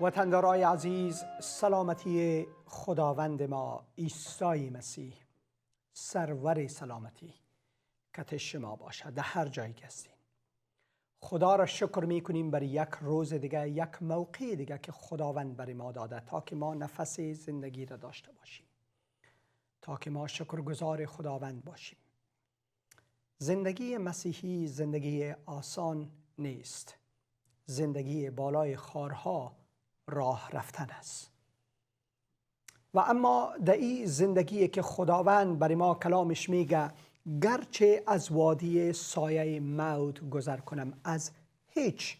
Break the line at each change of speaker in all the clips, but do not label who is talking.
وطندارای عزیز، سلامتی خداوند ما عیسی مسیح سرور سلامتی کت شما باشد در هر جایی که هستین. خدا را شکر می کنیم برای یک روز دیگه، یک موقع دیگه که خداوند برای ما داده تا که ما نفس زندگی را داشته باشیم، تا که ما شکرگزار خداوند باشیم. زندگی مسیحی زندگی آسان نیست. زندگی بالای خارها راه رفتن است. و اما در این زندگی که خداوند برای ما کلامش میگه، گرچه از وادی سایه موت گذر کنم از هیچ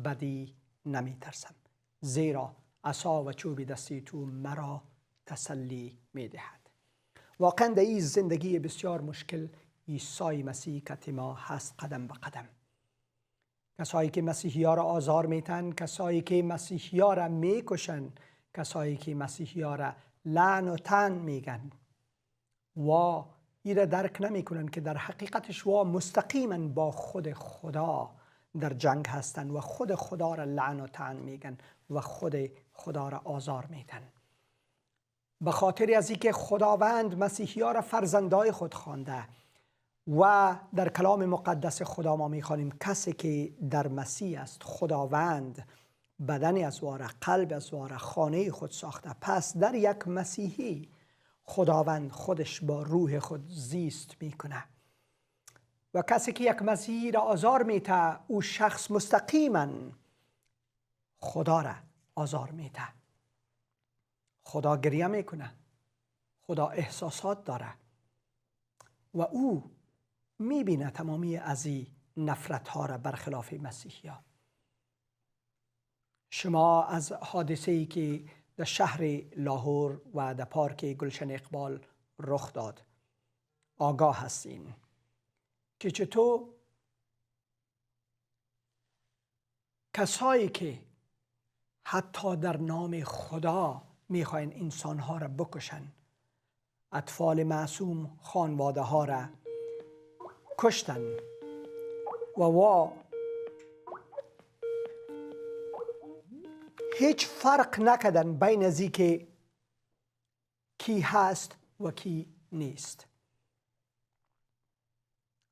بدی نمی ترسم، زیرا عصا و چوب دستی تو مرا تسلی می دهد. واقعا در این زندگی بسیار مشکل عیسی مسیح کت ما هست قدم به قدم. کسایی که مسیحی ها را آزار میتن، کسایی که مسیحی ها را میکشن، کسایی که مسیحی ها را لعن و طعن میگن و ایره درک نمیکنن که در حقیقتش و مستقیما با خود خدا در جنگ هستن و خود خدا را لعن و طعن میگن و خود خدا را آزار میتن. به خاطر از اینکه خداوند مسیحی ها را فرزندای خود خوانده و در کلام مقدس خدا ما میخوانیم کسی که در مسیح است خداوند بدنی از واره، قلب از واره، خانه خود ساخته. پس در یک مسیحی خداوند خودش با روح خود زیست میکنه و کسی که یک مسیحی را آزار میته او شخص مستقیما خدا را آزار میته. خدا گریه میکنه، خدا احساسات داره و او میبینه تمامی از این نفرت ها را برخلاف مسیحی ها. شما از حادثه ای که در شهر لاهور و در پارک گلشن اقبال رخ داد آگاه هستین که چطور کسایی که حتی در نام خدا میخواین انسان ها را بکشن، اطفال معصوم، خانواده ها را کشتن و هیچ فرق نکردن بین از که کی هست و کی نیست.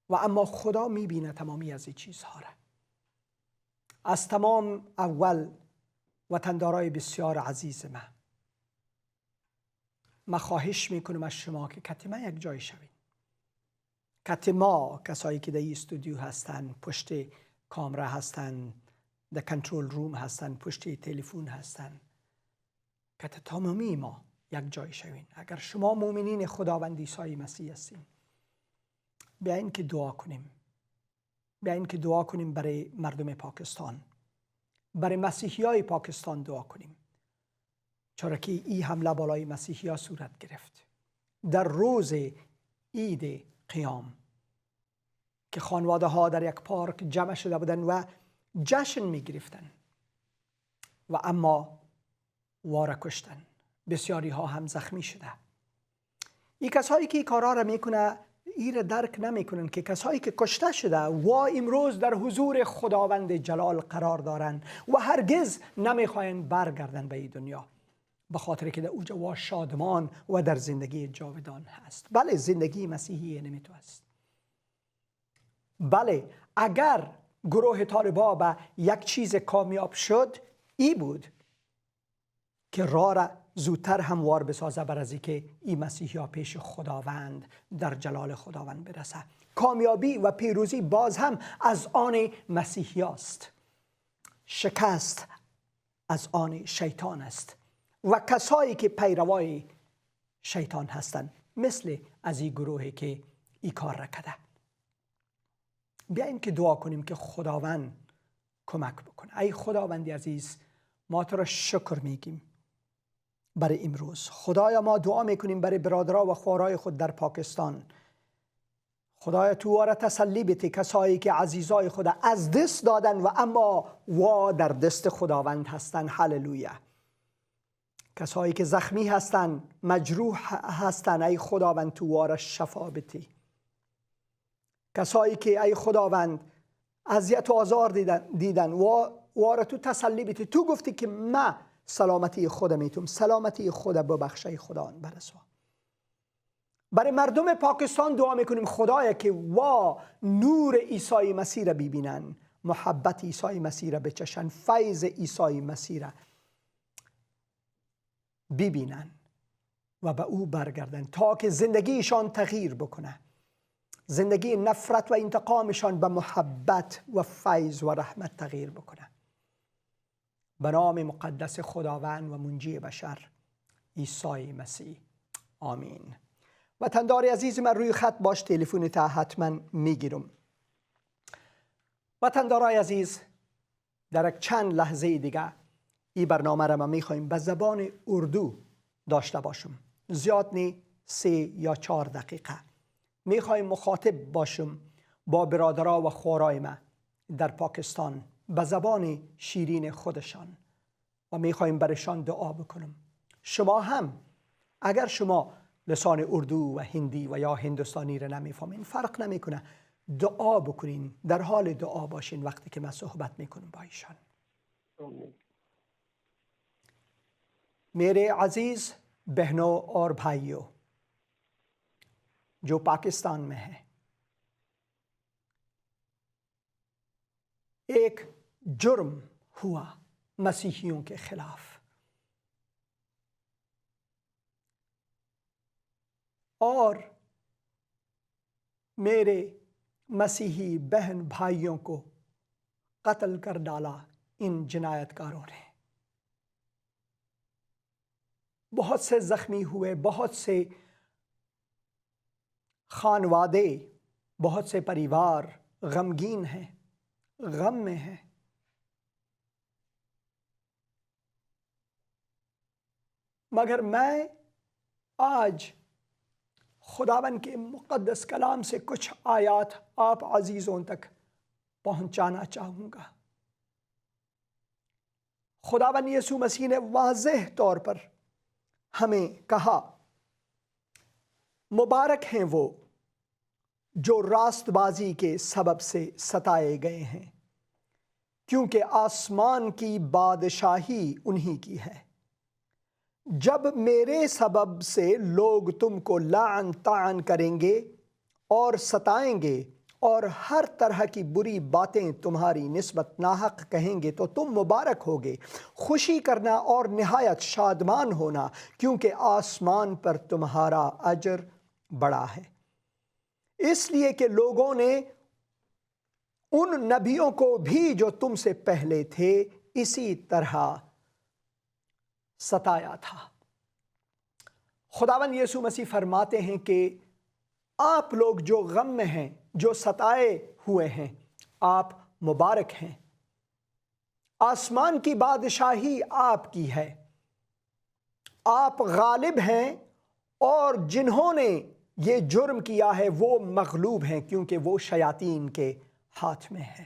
و اما خدا میبینه تمامی از این چیزها را. از تمام اول وطندارای بسیار عزیز من خواهش میکنم از شما که کتما یک جای شوین. کتما کسایی که در این استودیو هستن، پشت کامرا هستن، در کنترل روم هستن، پشت تلفن هستن، کت تمامی ما یک جای شوین. اگر شما مؤمنین خداوند عیسی مسیح هستین، بیاین که دعا کنیم. بیاین که دعا کنیم برای مردم پاکستان، برای مسیحی های پاکستان دعا کنیم، چرا که این حمله بالای مسیحی ها صورت گرفت در روز عید قیام که خانواده ها در یک پارک جمع شده بودن و جشن می گرفتن و اما واره کشتن. بسیاری ها هم زخمی شده. این کسایی که این کارا را میکنه این را درک نمیکنن که کسایی که کشته شده و امروز در حضور خداوند جلال قرار دارن و هرگز نمیخواین برگردن به این دنیا، به خاطر که در اوجا شادمان و در زندگی جاودان هست. بله، زندگی مسیحی نمیتو است. بله، اگر گروه طالبا به یک چیز کامیاب شد ای بود که راه را زودتر هموار بسازه بر از اینکه این مسیحی ها پیش خداوند در جلال خداوند برسه. کامیابی و پیروزی باز هم از آن مسیحی است. شکست از آن شیطان است و کسایی که پیروای شیطان هستند مثل از این گروهی که این کار را کرده. بیاییم که دعا کنیم که خداوند کمک بکنه. ای خداوندی عزیز، ما تو را شکر میگیم برای امروز. خدایا ما دعا میکنیم برای برادرها و خوارای خود در پاکستان. خدایا تو را تسلی بده، کسایی که عزیزای خود از دست دادن و اما در دست خداوند هستن. هللویا. کسایی که زخمی هستن، مجروح هستن، ای خداوند تو را شفا بده. کسایی که ای خداوند اذیت و آزار دیدن و واره تو تسلی بدی. تو گفتی که من سلامتی خود میتونم، سلامتی خود ببخشه خدا برسوا. برای مردم پاکستان دعا میکنیم خدایا که نور عیسی مسیح را ببینن، محبت عیسی مسیح را بچشن، فیض عیسی مسیح را ببینن و به او برگردن تا که زندگیشان تغییر بکنه، زندگی نفرت و انتقامشان به محبت و فیض و رحمت تغییر بکنه. به نام مقدس خداوند و منجی بشر عیسی مسیح، آمین. وطندار عزیز من روی خط باش، تلفن تا حتما میگیرم. وطندارای عزیز، در یک چند لحظه دیگه این برنامه را ما میخوایم به زبان اردو داشته باشم. زیاد نی 3 یا 4 دقیقه میخوایم مخاطب باشم با برادرها و خوارای ما در پاکستان به زبان شیرین خودشان و میخوایم برشان دعا بکنم. شما هم اگر شما لسان اردو و هندی و یا هندوستانی را نمیفهمین، فرق نمیکنه، دعا بکنین، در حال دعا باشین وقتی که من صحبت میکنم با ایشان. میرے عزیز بہنوں اور بھائیوں جو پاکستان میں ہیں، ایک جرم ہوا مسیحیوں کے خلاف، اور میرے مسیحی بہن بھائیوں کو قتل کر ڈالا ان جنایت کاروں نے. بہت سے زخمی ہوئے، بہت سے خانوادے، بہت سے پریوار غمگین ہیں، غم میں ہیں. مگر میں آج خداوند کے مقدس کلام سے کچھ آیات آپ عزیزوں تک پہنچانا چاہوں گا. خداوند یسوع مسیح نے واضح طور پر ہمیں کہا، مبارک ہیں وہ جو راست بازی کے سبب سے ستائے گئے ہیں، کیونکہ آسمان کی بادشاہی انہی کی ہے. جب میرے سبب سے لوگ تم کو لعن طعن کریں گے اور ستائیں گے اور ہر طرح کی بری باتیں تمہاری نسبت ناحق کہیں گے تو تم مبارک ہوگے. خوشی کرنا اور نہایت شادمان ہونا، کیونکہ آسمان پر تمہارا اجر بڑا ہے. اس لیے کہ لوگوں نے ان نبیوں کو بھی جو تم سے پہلے تھے اسی طرح ستایا تھا. خداوند یسوع مسیح فرماتے ہیں کہ آپ لوگ جو غم میں ہیں، جو ستائے ہوئے ہیں، آپ مبارک ہیں. آسمان کی بادشاہی آپ کی ہے، آپ غالب ہیں، اور جنہوں نے یہ جرم کیا ہے وہ مغلوب ہیں، کیونکہ وہ شیاطین کے ہاتھ میں ہے.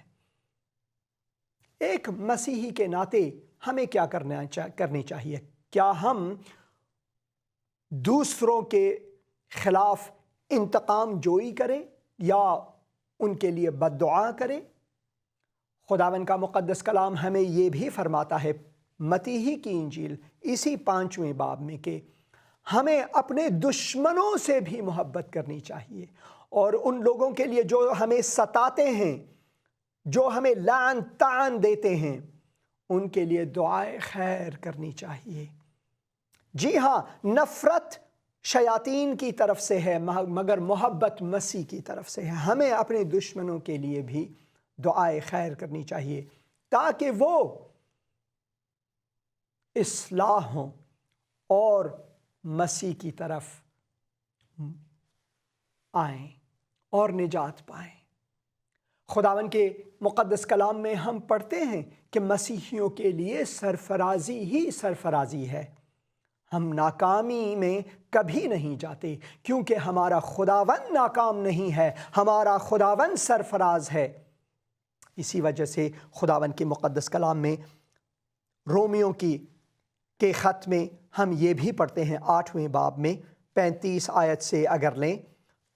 ایک مسیحی کے ناطے ہمیں کیا کرنی چاہیے؟ کیا ہم دوسروں کے خلاف انتقام جوئی کریں یا ان کے لیے بد دعا کریں؟ خداوند کا مقدس کلام ہمیں یہ بھی فرماتا ہے متی ہی کی انجیل اسی 5ویں باب میں کہ ہمیں اپنے دشمنوں سے بھی محبت کرنی چاہیے، اور ان لوگوں کے لیے جو ہمیں ستاتے ہیں، جو ہمیں لعن طعن دیتے ہیں، ان کے لیے دعائے خیر کرنی چاہیے. جی ہاں، نفرت شیاطین کی طرف سے ہے، مگر محبت مسیح کی طرف سے ہے. ہمیں اپنے دشمنوں کے لیے بھی دعائے خیر کرنی چاہیے تاکہ وہ اصلاح ہوں اور مسیح کی طرف آئیں اور نجات پائیں. خداوند کے مقدس کلام میں ہم پڑھتے ہیں کہ مسیحیوں کے لیے سرفرازی ہی سرفرازی ہے. ہم ناکامی میں کبھی نہیں جاتے، کیونکہ ہمارا خداوند ناکام نہیں ہے، ہمارا خداوند سرفراز ہے. اسی وجہ سے خداوند کے مقدس کلام میں رومیوں کے خط میں ہم یہ بھی پڑھتے ہیں 8ویں باب میں 35 آیت سے اگر لیں،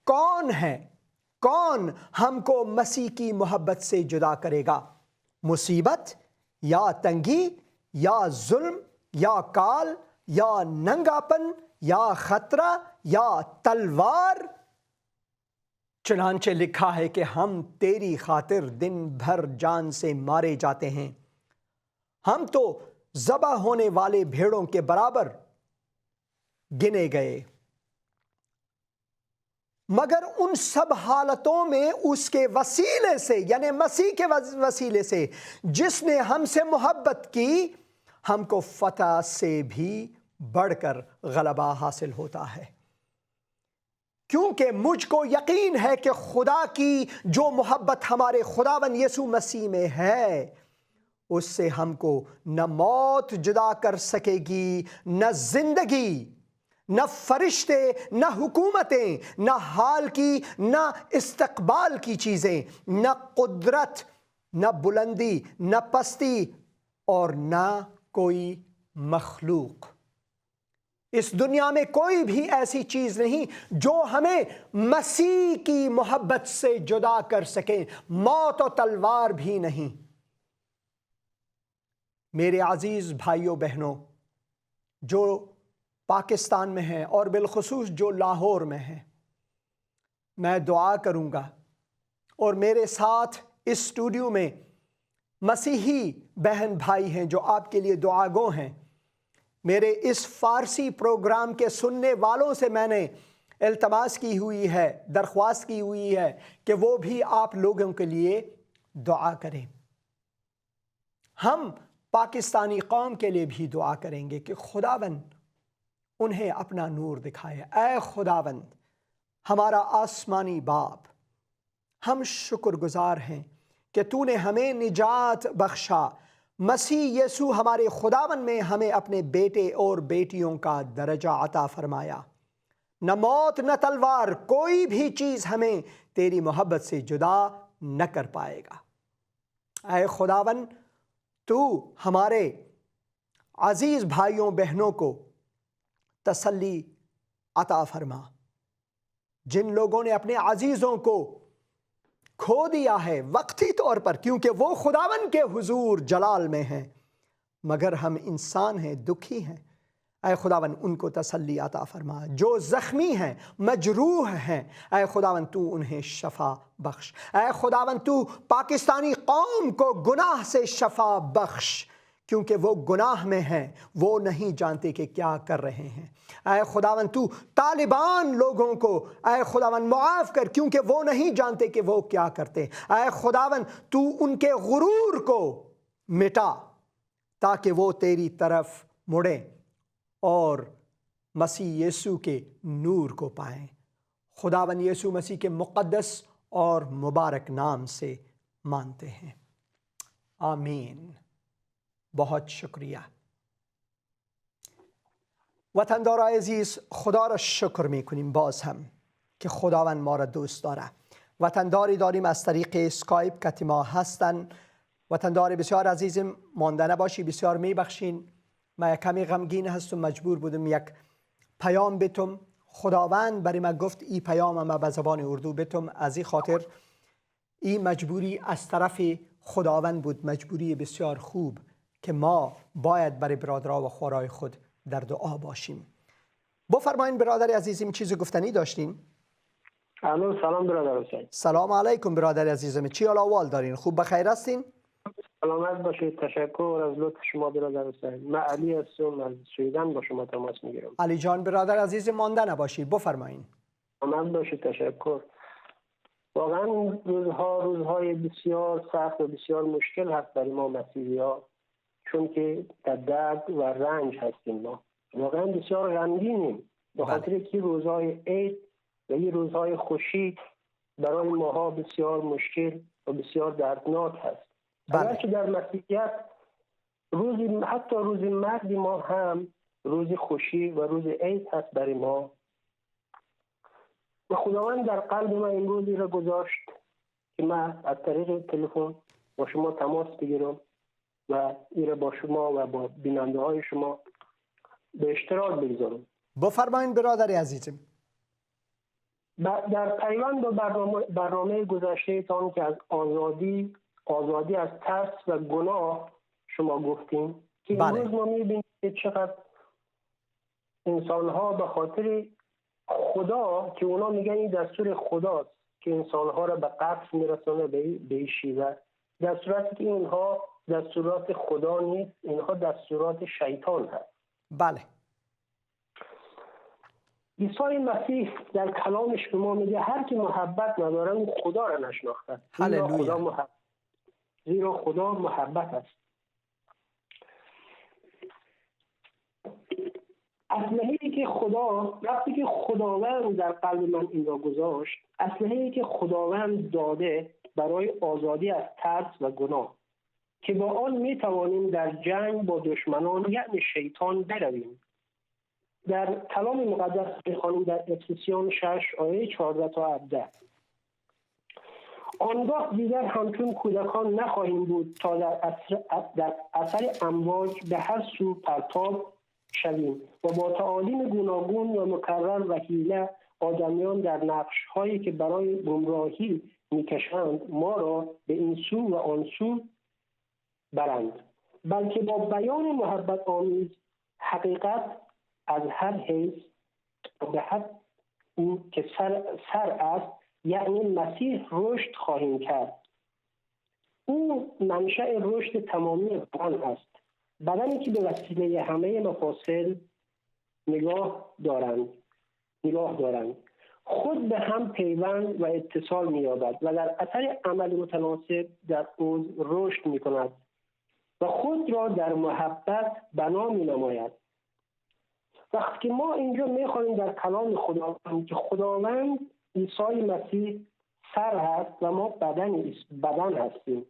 کون ہم کو مسیح کی محبت سے جدا کرے گا؟ مصیبت یا تنگی یا ظلم یا کال یا ننگاپن یا خطرہ یا تلوار، چنانچہ لکھا ہے کہ ہم تیری خاطر دن بھر جان سے مارے جاتے ہیں، ہم تو ذبح ہونے والے بھیڑوں کے برابر گنے گئے۔ مگر ان سب حالتوں میں اس کے وسیلے سے، یعنی مسیح کے وسیلے سے جس نے ہم سے محبت کی، ہم کو فتح سے بھی بڑھ کر غلبہ حاصل ہوتا ہے۔ کیونکہ مجھ کو یقین ہے کہ خدا کی جو محبت ہمارے خداوند یسوع مسیح میں ہے، اس سے ہم کو نہ موت جدا کر سکے گی، نہ زندگی، نہ فرشتے، نہ حکومتیں، نہ حال کی نہ استقبال کی چیزیں، نہ قدرت، نہ بلندی، نہ پستی، اور نہ کوئی مخلوق۔ اس دنیا میں کوئی بھی ایسی چیز نہیں جو ہمیں مسیح کی محبت سے جدا کر سکے، موت و تلوار بھی نہیں۔ میرے عزیز بھائیوں بہنوں جو پاکستان میں ہیں اور بالخصوص جو لاہور میں ہیں، میں دعا کروں گا، اور میرے ساتھ اس اسٹوڈیو میں مسیحی بہن بھائی ہیں جو آپ کے لیے دعا گو ہیں۔ میرے اس فارسی پروگرام کے سننے والوں سے میں نے التماس کی ہوئی ہے، درخواست کی ہوئی ہے کہ وہ بھی آپ لوگوں کے لیے دعا کریں۔ ہم پاکستانی قوم کے لیے بھی دعا کریں گے کہ خداوند انہیں اپنا نور دکھائے۔ اے خداوند ہمارا آسمانی باپ، ہم شکر گزار ہیں کہ تو نے ہمیں نجات بخشا، مسیح یسوع ہمارے خداوند میں ہمیں اپنے بیٹے اور بیٹیوں کا درجہ عطا فرمایا۔ نہ موت نہ تلوار، کوئی بھی چیز ہمیں تیری محبت سے جدا نہ کر پائے گا۔ اے خداوند تو ہمارے عزیز بھائیوں بہنوں کو تسلی عطا فرما، جن لوگوں نے اپنے عزیزوں کو کھو دیا ہے وقتی طور پر، کیونکہ وہ خداوند کے حضور جلال میں ہیں، مگر ہم انسان ہیں، دکھی ہیں۔ اے خداوند ان کو تسلی عطا فرما۔ جو زخمی ہیں، مجروح ہیں، اے خداوند تو انہیں شفا بخش۔ اے خداوند تو پاکستانی قوم کو گناہ سے شفا بخش، کیونکہ وہ گناہ میں ہیں، وہ نہیں جانتے کہ کیا کر رہے ہیں۔ اے خداوند تو طالبان لوگوں کو اے خداوند معاف کر، کیونکہ وہ نہیں جانتے کہ وہ کیا کرتے۔ اے خداوند تو ان کے غرور کو مٹا تاکہ وہ تیری طرف مڑیں اور مسیح یسوع کے نور کو پائیں۔ خداوند یسوع مسیح کے مقدس اور مبارک نام سے مانتے ہیں، آمین۔ بہت شکریہ۔ وطندار عزیز، خدا را شکر میکنیم باز هم که خداوند ما را دوست داره. وطنداری داریم از طریق اسکایپ که ما هستن. وطندار بسیار عزیزم، مانده نباشی، بسیار میبخشین. من کمی غمگین هستم، مجبور بودم یک پیام بتم. خداوند برای من گفت ای پیام ما به زبان اردو بتم، از این خاطر این مجبوری از طرف خداوند بود، مجبوری بسیار خوب که ما باید برای برادرها و خوارای خود در دعا باشیم. بفرمایید برادر عزیزم، چیزی گفتنی داشتین؟
الو، سلام برادر حسین.
سلام علیکم برادر عزیزم، چی حال احوال دارین؟ خوب بخیر هستین؟
سلامت باشید. تشکر از لطف شما برادر حسین. من علی هستم، از سویدن با شما تماس میگیرم.
علی جان برادر عزیز، مانده نباشید، بفرمایید.
سلامت باشید. تشکر. واقعا روزهای بسیار سخت و بسیار مشکل هست برای ما مسیحی‌ها، چون که در درد و رنج هستیم. ما واقعا بسیار غمگینیم به خاطر که روزهای عید و این روزهای خوشی برای ماها بسیار مشکل و بسیار دردناک هست. اگرچه در مسیحیت حتی روز مرگ ما هم روز خوشی و روز عید هست برای ما، و خداوند در قلب من این روزی را گذاشت که من از طریق تلفن با شما تماس بگیرم و این را با شما و با بیننده های شما به اشتراک بگذارم.
بفرمایید برادر عزیزم.
در پیوند با برنامه گذشته تان که از آزادی از ترس و گناه شما گفتین که
بله.
امروز ما میبینیم که چقدر انسان‌ها به خاطر خدا که اونا میگن این دستور خداست که انسان‌ها را به قتل میرسونه به این شیوه، در صورتی که اینها دستورات خدا نیست، اینها دستورات شیطان هست.
بله.
عیسی مسیح در کلامش به ما میگه هر کی محبت نداره اون خدا را نشناخته. زیرا خدا محبت است. اسلحه‌ای که وقتی که خداوند در قلب من این را گذاشت، اسلحه‌ای که خداوند داده برای آزادی از ترس و گناه که با آن می توانیم در جنگ با دشمنان یعنی شیطان برویم. در کلام مقدس می‌خوانیم در افسوسیان 6 آیه 14 تا 17: آنگاه دیگر همچون کودکان نخواهیم بود تا در اثر امواج به هر سو پرتاب شویم و با تعالیم گوناگون و مکرر و حیله آدمیان در نقش‌هایی که برای گمراهی می‌کشند ما را به این سو و آن سو برند، بلکه با بیان محبت آمیز حقیقت از هر حیث به هر او که سر است یعنی مسیح رشد خواهیم کرد. او منشأ رشد تمامی بدن است، بدنی که به وسیله همه مفاصل نگاه دارند خود به هم پیوند و اتصال می‌یابد و در اثر عمل متناسب در عضو رشد می‌کند و خود را در محبت بنا می‌نماید. وقتی که ما اینجا می‌خوانیم در کلام خداوند که خداوند عیسی مسیح سر هست و ما بدن هستیم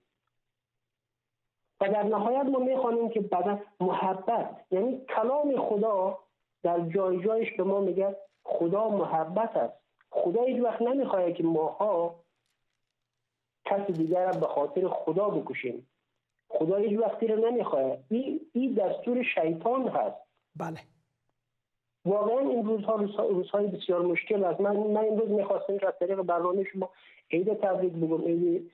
و در نهایت ما می‌خوانیم که بدن محبت، یعنی کلام خدا در جای جایش به ما میگه خدا محبت است. خدا هیچ وقت نمی‌خواد که ماها کسی دیگر را به خاطر خدا بکشیم. خدا هیچ وقتی رو نمی‌خواد. این دستور شیطان هست.
بله.
واقعا این روزهای بسیار مشکل است. من امروز می‌خواستم از طریق برنامه شما عید تبریک بگم، عید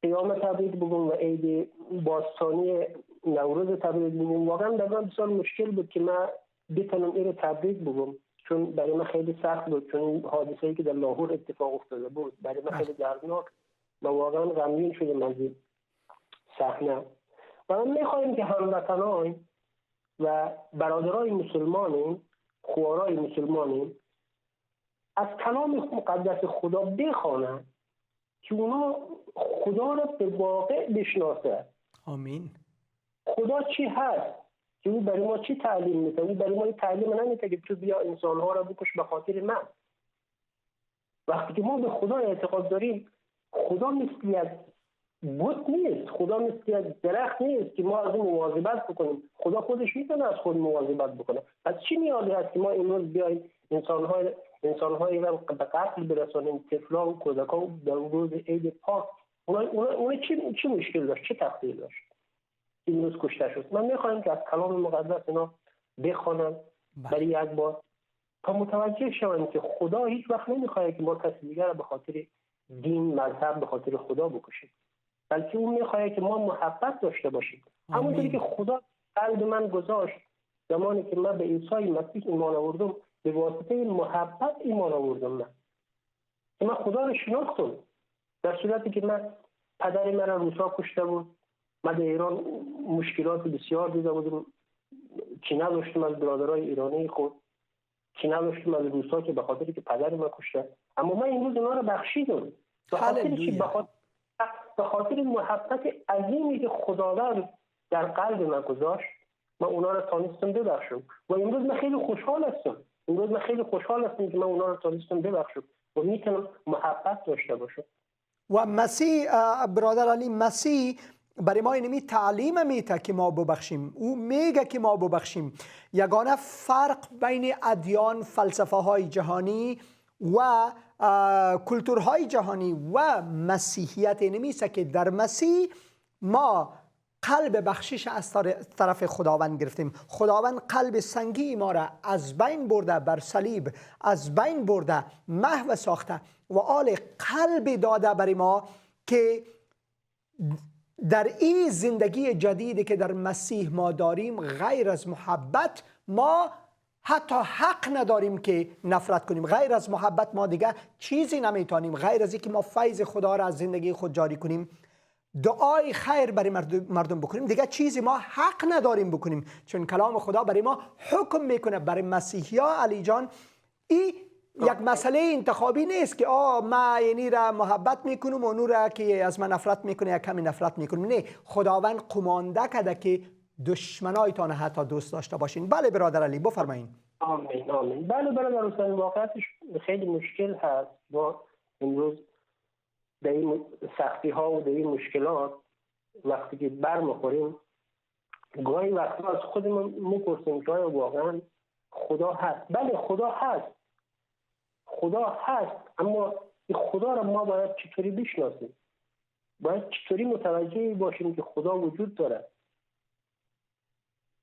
قیام تبریک بگم و عید باستانی نوروز تبریک بگم. واقعا در من بسیار مشکل بود که من بتونم این رو تبریک بگم، چون برای من خیلی سخت بود، چون حادثه‌ای که در لاهور اتفاق افتاده بود برای من خیلی دردناک و واقعا غمگین شدم از این صحنه. و من می‌خوایم که هموطنان و برادرای مسلمانیم، خوارای مسلمانیم از کلام مقدس خدا بخوانند که اونا خدا را به واقع بشناسه.
آمین.
خدا چی هست؟ که او برای ما چی تعلیم میده؟ او برای ما تعلیم نمیده که تو بیا انسانها را بکش به خاطر من. وقتی که ما به خدا اعتقاد داریم، خدا مثل از بت نیست، خدا مثل از درخت نیست که ما از اون مواظبت بکنیم. خدا خودش میتونه از خود مواظبت بکنه. پس چی نیازی هست که ما امروز بیاییم انسان‌های را به قتل برسانیم؟ طفلان و کودکان در روز عید پاک اونا چی مشکل داشت؟ چه تقصیر داشت این روز کشته شد؟ من میخوایم که از کلام مقدس اینا بخوانم برای یک بار تا متوجه شویم که خدا هیچ وقت نمیخواد که ما کسی دیگر را به خاطر دین، مذهب، به خاطر خدا بکشیم، بلکه اون میخواد که ما محبت داشته باشیم. همونطوری که خدا قلب من گذاشت زمانی که من به عیسی مسیح ایمان آوردم، به واسطه محبت ایمان آوردم. من خدا رو شناختم، در صورتی که من پدر من را روسا کشته بود، من در ایران مشکلات بسیار دیده بودم، کینه داشتم از برادرای ایرانی خود، کینه داشتم از روسا که به خاطری که پدر من کشته، اما من امروز اونا رو بخشیدم به خاطر محبت عظیمی که خداوند در قلب من گذاشت. من اونا رو تانستم ببخشم و امروز من خیلی خوشحال هستم. که من اونا رو تانستم ببخشم و میتونم محبت داشته باشم.
و مسیح، برادر علی، مسیح برای ما اینمی تعلیم میده که ما ببخشیم. او میگه که ما ببخشیم. یگانه فرق بین ادیان، فلسفه های جهانی و کلتورهای جهانی و مسیحیت اینمیست که در مسیح ما قلب بخشش از طرف خداوند گرفتیم. خداوند قلب سنگی ما را از بین برده، بر صلیب از بین برده، محو ساخته و آل قلب داده برای ما که در این زندگی جدیدی که در مسیح ما داریم، غیر از محبت ما حتی حق نداریم که نفرت کنیم. غیر از محبت ما دیگه چیزی نمیتونیم. غیر از اینکه ما فیض خدا را از زندگی خود جاری کنیم، دعای خیر برای مردم بکنیم، دیگه چیزی ما حق نداریم بکنیم. چون کلام خدا برای ما حکم میکنه. برای مسیحی ها علی جان این یک مسئله انتخابی نیست که ما اینی را محبت میکنم و اونو را که از من نفرت میکنه یا کمی نفرت میکنم. نه، خداوند قمانده کرده که دشمنایتان حتی دوست داشته باشین. بله برادر علی بفرمایید.
آمین آمین. بله برادر حسین، واقعیتش خیلی مشکل هست. ما امروز در این سختی ها و در این مشکلات وقتی که برمیخوریم، گاهی وقتا از خودمون میپرسیم که آیا واقعا خدا هست؟ بله خدا هست، خدا هست، اما این خدا را ما باید چطوری بشناسیم؟ باید چطوری متوجه باشیم که خدا وجود داره؟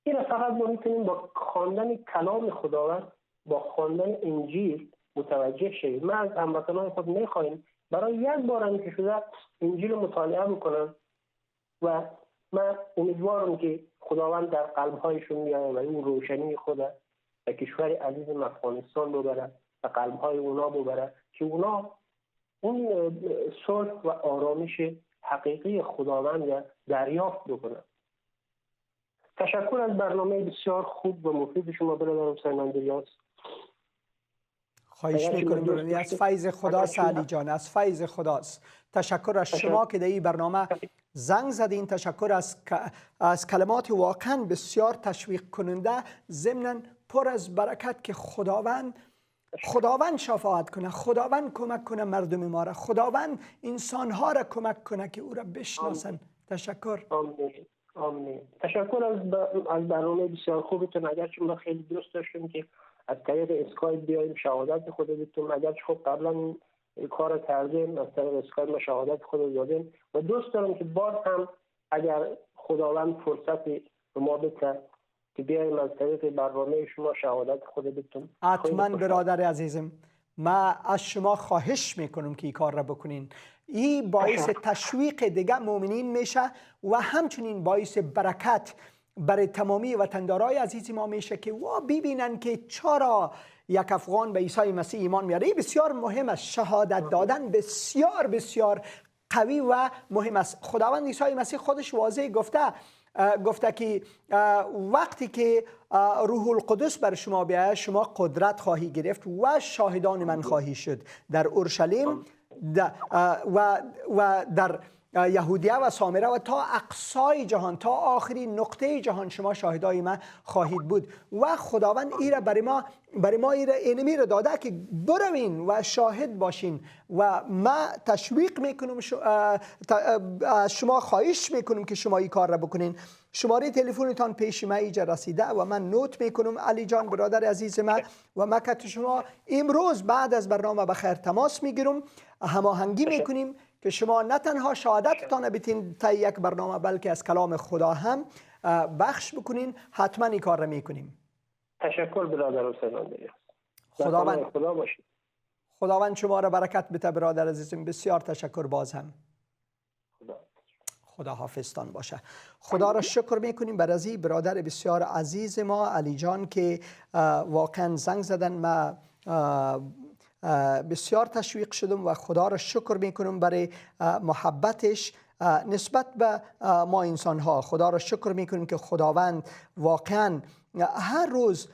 این فقط ما میتونیم با خواندن کلام خداوند، با خواندن انجیل متوجه شویم. ما از هموطنان خود میخواهیم برای یک بار هم که شده انجیل مطالعه بکنن و من امیدوارم که خداوند در قلبهایشون بیاید و این روشنی خود و کشور عزیز افغانستان ببره و قلبهای اونا ببره که اونا اون صلح و آرامش حقیقی خداوند را دریافت بکنن. تشکر از برنامه بسیار خوب و مفید شما برادر حسین اندریاس.
خواهش میکنم. از فیض خداست علی جان، از فیض خداست. تشکر از شما که در این برنامه زنگ زدین. تشکر از کلمات واقعا بسیار تشویق کننده، ضمناً پر از برکت که خداوند شفاعت کنه، خداوند کمک کنه مردم ما را، خداوند انسانها را کمک کنه که او را بشناسن. تشکر.
آمین. آمین. تشکر از برنامه بسیار خوبتون. اگرچه ما خیلی دوست داشتیم که از طریق اسکایپ بیایم شهادت خود بدیم، اگرچه خب قبلا این کار کردیم، از طریق اسکایپ ما شهادت خود دادیم و دوست دارم که باز هم اگر خداوند فرصت به ما بده که بیایم از طریق برنامه شما شهادت خود بدیم.
حتما برادر عزیزم، ما از شما خواهش میکنم که این کار را بکنین. این باعث تشویق دیگه مؤمنین میشه و همچنین باعث برکت برای تمامی وطندارای عزیز ما میشه که ببینن که چرا یک افغان به عیسی مسیح ایمان میاره. این بسیار مهم است. شهادت دادن بسیار بسیار قوی و مهم است. خداوند عیسی مسیح خودش واضح گفته که وقتی که روح القدس بر شما بیاید شما قدرت خواهی گرفت و شاهدان من خواهی شد در اورشلیم و در یهودیه و سامره و تا اقصای جهان، تا آخرین نقطه جهان شما شاهدای من خواهید بود. و خداوند ایره برای ما اینمی را داده که بروین و شاهد باشین و ما تشویق میکنم شما خواهش میکنم که شما این کار را بکنین. شماره تلفنتان پیش ما اینجا رسیده و من نوت میکنم علی جان برادر عزیز من و ما که شما امروز بعد از برنامه بخیر تماس میگیرم، هماهنگی میکنیم که شما نه تنها شهادتتان بتین تا یک برنامه بلکه از کلام خدا هم بخش بکنین. حتما این کار را میکنیم.
تشکر برادر حسین اندریاس.
خداوند شما را برکت بده برادر عزیزم. بسیار تشکر. باز هم خدا حافظتان باشه. خدا را شکر میکنیم بر از این برادر بسیار عزیز ما علی جان که واقعا زنگ زدن. ما بسیار تشویق شدم و خدا را شکر میکنم برای محبتش نسبت به ما انسان ها. خدا را شکر میکنیم که خداوند واقعا هر روز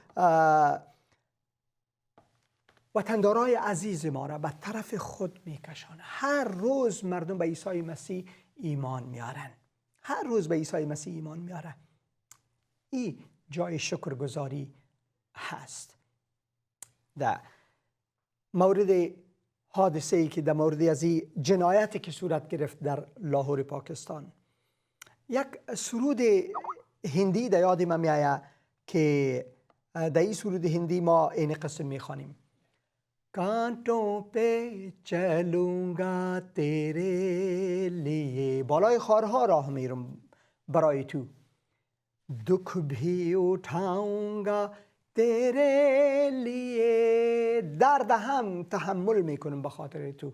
وطندارای عزیز ما را به طرف خود میکشانه. هر روز مردم به عیسی مسیح ایمان میارن. هر روز به عیسی مسیح ایمان میارن. این جای شکرگزاری هست. در مورد حادثه‌ای که در مورد از این جنایتی که صورت گرفت در لاهور پاکستان، یک سرود هندی در یاد من میآید که در این سرود هندی ما این قسم میخوانیم: کانٹوں پہ چلوں گا تیرے لیے، بالای خارها راه میرم برای تو، دکھ بھی اٹھاؤں گا تیرے لیے، درد هم تحمل میکنم به خاطر تو.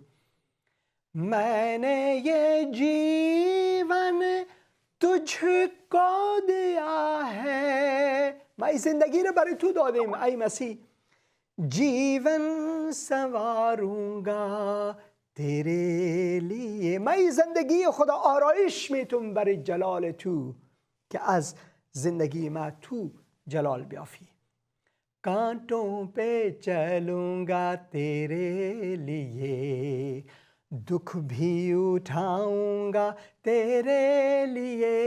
میں نے یہ جیون जीवन तुझको दिया है. ما این زندگی رو برای تو دادیم ای مسیح. जीवन संवारूंगा तेरे लिए. من این زندگی خدا آرایش میتونم برای جلال تو که از زندگی ما تو جلال بیافی. कांटों पे चलूंगा तेरे लिए, दुख भी उठाऊंगा तेरे लिए.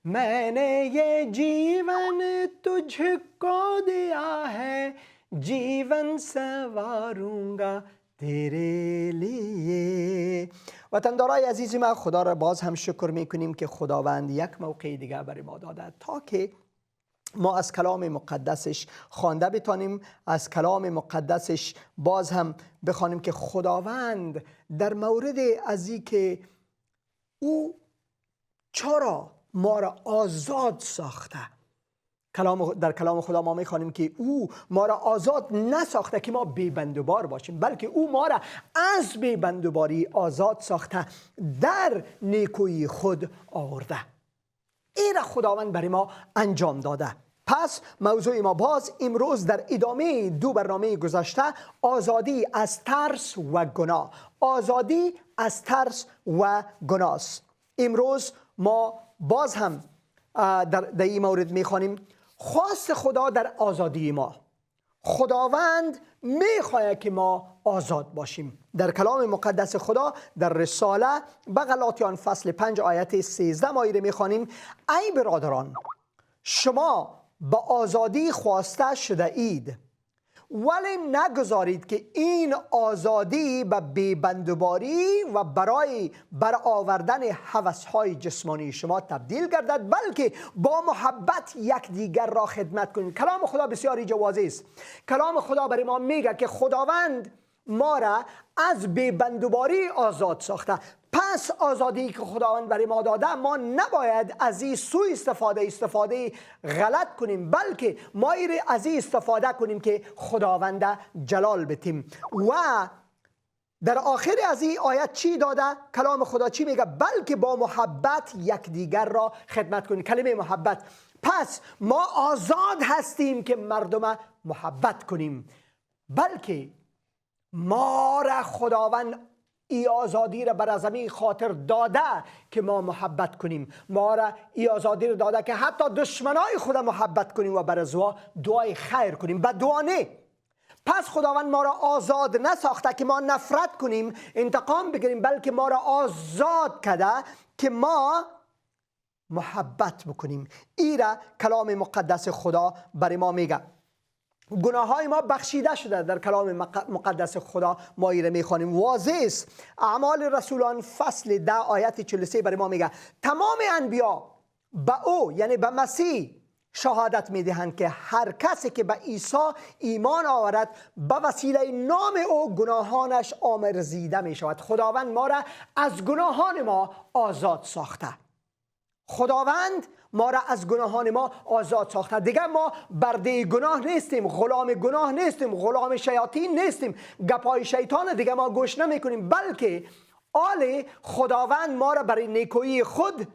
मैंने ये जीवन तुझको दिया है, जीवन संवारूंगा तेरे लिए. وطندارای عزیز ما، خدا را باز هم شکر میکنیم که خداوند یک موقع دیگه برای ما داده تا که ما از کلام مقدسش خوانده بتانیم، از کلام مقدسش باز هم بخوانیم که خداوند در مورد از این که او چرا ما را آزاد ساخته. در کلام خدا ما میخوانیم که او ما را آزاد نساخته که ما بی‌بندوبار باشیم، بلکه او ما را از بی‌بندوباری آزاد ساخته، در نیکویی خود آورده. این را خداوند برای ما انجام داده. پس موضوع ما باز امروز در ادامه دو برنامه گذشته، آزادی از ترس و گناه. آزادی از ترس و گناه است. امروز ما باز هم در این مورد میخوانیم خواست خدا در آزادی ما. خداوند میخواهد که ما آزاد باشیم. در کلام مقدس خدا در رساله به غلاطیان فصل 5 آیت 13 ما ایره میخوانیم: ای برادران، شما به آزادی خواسته شده اید، ولی نگذارید که این آزادی به بی‌بندوباری و برای برآوردن هوس‌های جسمانی شما تبدیل گردد، بلکه با محبت یکدیگر را خدمت کنید. کلام خدا بسیاری جوازی است. کلام خدا برای ما میگه که خداوند ما را از بی‌بندوباری آزاد ساخته. پس آزادی که خداوند برای ما داده، ما نباید از این سوء استفاده غلط کنیم، بلکه ما از این استفاده کنیم که خداوند جلال بدیم. و در آخر از این آیت چی داده؟ کلام خدا چی میگه؟ بلکه با محبت یکدیگر را خدمت کنیم. کلمه محبت. پس ما آزاد هستیم که مردم محبت کنیم، بلکه ما را خداوند ای آزادی را بر زمین خاطر داده که ما محبت کنیم. ما را ای آزادی را داده که حتی دشمنای خود محبت کنیم و بر از دعای خیر کنیم، بد دعا نه. پس خداوند ما را آزاد نساخته که ما نفرت کنیم، انتقام بگیریم، بلکه ما را آزاد کرده که ما محبت بکنیم. ای را کلام مقدس خدا برای ما میگه. گناه های ما بخشیده شده. در کلام مقدس خدا ما ایره میخوانیم، واضح است. اعمال رسولان فصل 10 آیت 43 برای ما میگه: تمام انبیا به او، یعنی به مسیح، شهادت میدهند که هر کسی که به عیسی ایمان آورد به وسیله نام او گناهانش آمرزیده می شود. خداوند ما را از گناهان ما آزاد ساخته. خداوند ما را از گناهان ما آزاد ساخته. دیگه ما برده گناه نیستیم، غلام گناه نیستیم، غلام شیاطین نیستیم، گپای شیطان دیگه ما گوش نمی کنیم، بلکه آل خداوند ما را برای نیکویی خود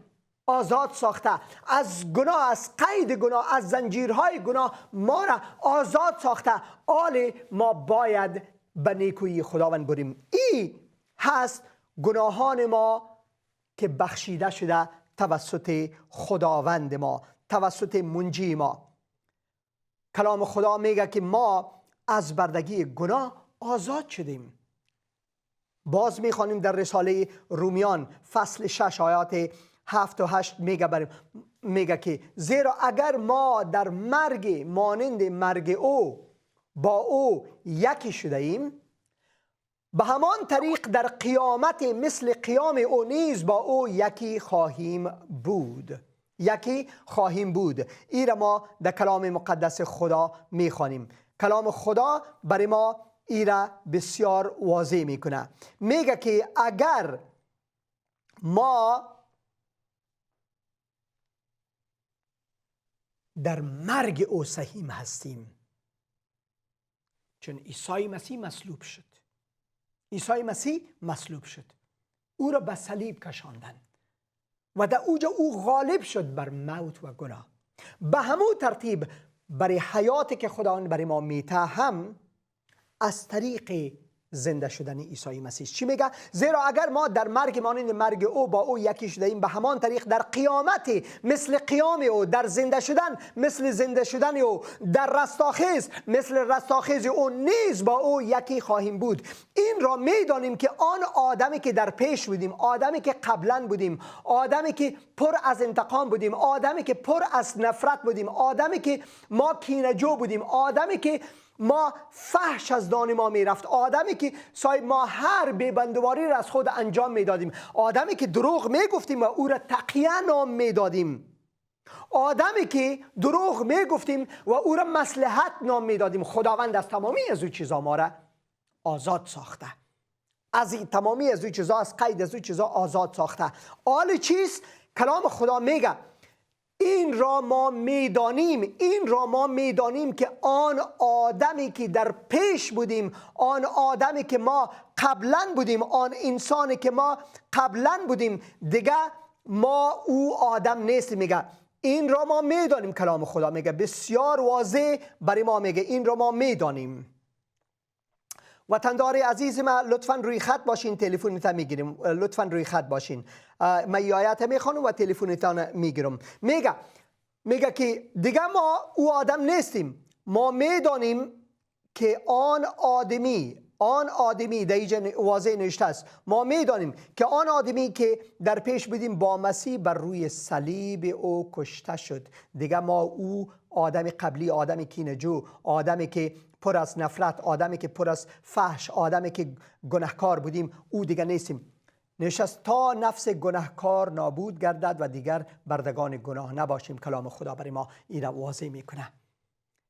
آزاد ساخته. از گناه، از قید گناه، از زنجیرهای گناه ما را آزاد ساخته. آل ما باید به نیکویی خداوند بریم. این هست گناهان ما که بخشیده شده توسط خداوند ما، توسط منجی ما. کلام خدا میگه که ما از بردگی گناه آزاد شدیم. باز میخوانیم در رساله رومیان فصل 6 آیات 7 و 8 میگه که زیرا اگر ما در مرگ مانند مرگ او با او یکی شده ایم، به همان طریق در قیامت مثل قیام او نیز با او یکی خواهیم بود. یکی خواهیم بود. این را ما در کلام مقدس خدا میخوانیم. کلام خدا برای ما این را بسیار واضح میکنه. میگه که اگر ما در مرگ او سهیم هستیم، چون عیسی مسیح مصلوب شد. عیسی مسیح مصلوب شد، او را به صلیب کشاندند و در اوجا او غالب شد بر موت و گناه. به همون ترتیب برای حیاتی که خداوند برای ما میته هم از طریق زنده شدن عیسی مسیح. چی میگه؟ زیرا اگر ما در مرگ مانند مرگ او با او یکی شده ایم، به همان طریق در قیامت مثل قیام او، در زنده شدن مثل زنده شدن او، در رستاخیز مثل رستاخیز او نیز با او یکی خواهیم بود. این را میدانیم که آن آدمی که در پیش بودیم، آدمی که قبلا بودیم، آدمی که پر از انتقام بودیم، آدمی که پر از نفرت بودیم، آدمی که ما کینه‌جو بودیم، آدمی که ما فحش از دان ما میرفت، آدمی که صاحب ما هر بیبندواری را از خود انجام میدادیم، آدمی که دروغ میگفتیم و او را تقیه نام میدادیم، آدمی که دروغ میگفتیم و او را مصلحت نام میدادیم. خداوند از تمامی از او چیزا ما را آزاد ساخته، از تمامی از او چیزا، از قید از او چیزا آزاد ساخته. آل چیز کلام خدا میگه این را ما میدانیم که آن آدمی که در پیش بودیم، آن آدمی که ما قبلا بودیم، آن انسانی که ما قبلا بودیم دیگه ما او آدم نیست. میگه این را ما میدانیم. کلام خدا میگه بسیار واضح برای ما میگه این را ما میدانیم. وطندار عزیز ما لطفاً روی خط باشین، تلفنتان میگیریم. لطفاً روی خط باشین. من آیات میخوانم و تلفنتان میگیرم. میگه که دیگه ما او آدم نیستیم. ما میدانیم که آن آدمی در اینجا واضح نوشته است. ما میدانیم که آن آدمی که در پیش بودیم با مسیح بر روی صلیب او کشته شد. دیگه ما او آدم قبلی، آدم کینه‌جو، آدمی که پر از نفرت، آدمی که پر از فحش، آدمی که گناهکار بودیم، او دیگه نیستیم. نشست تا نفس گناهکار نابود گردد و دیگر بردگان گناه نباشیم. کلام خدا برای ما این را واضح میکنه.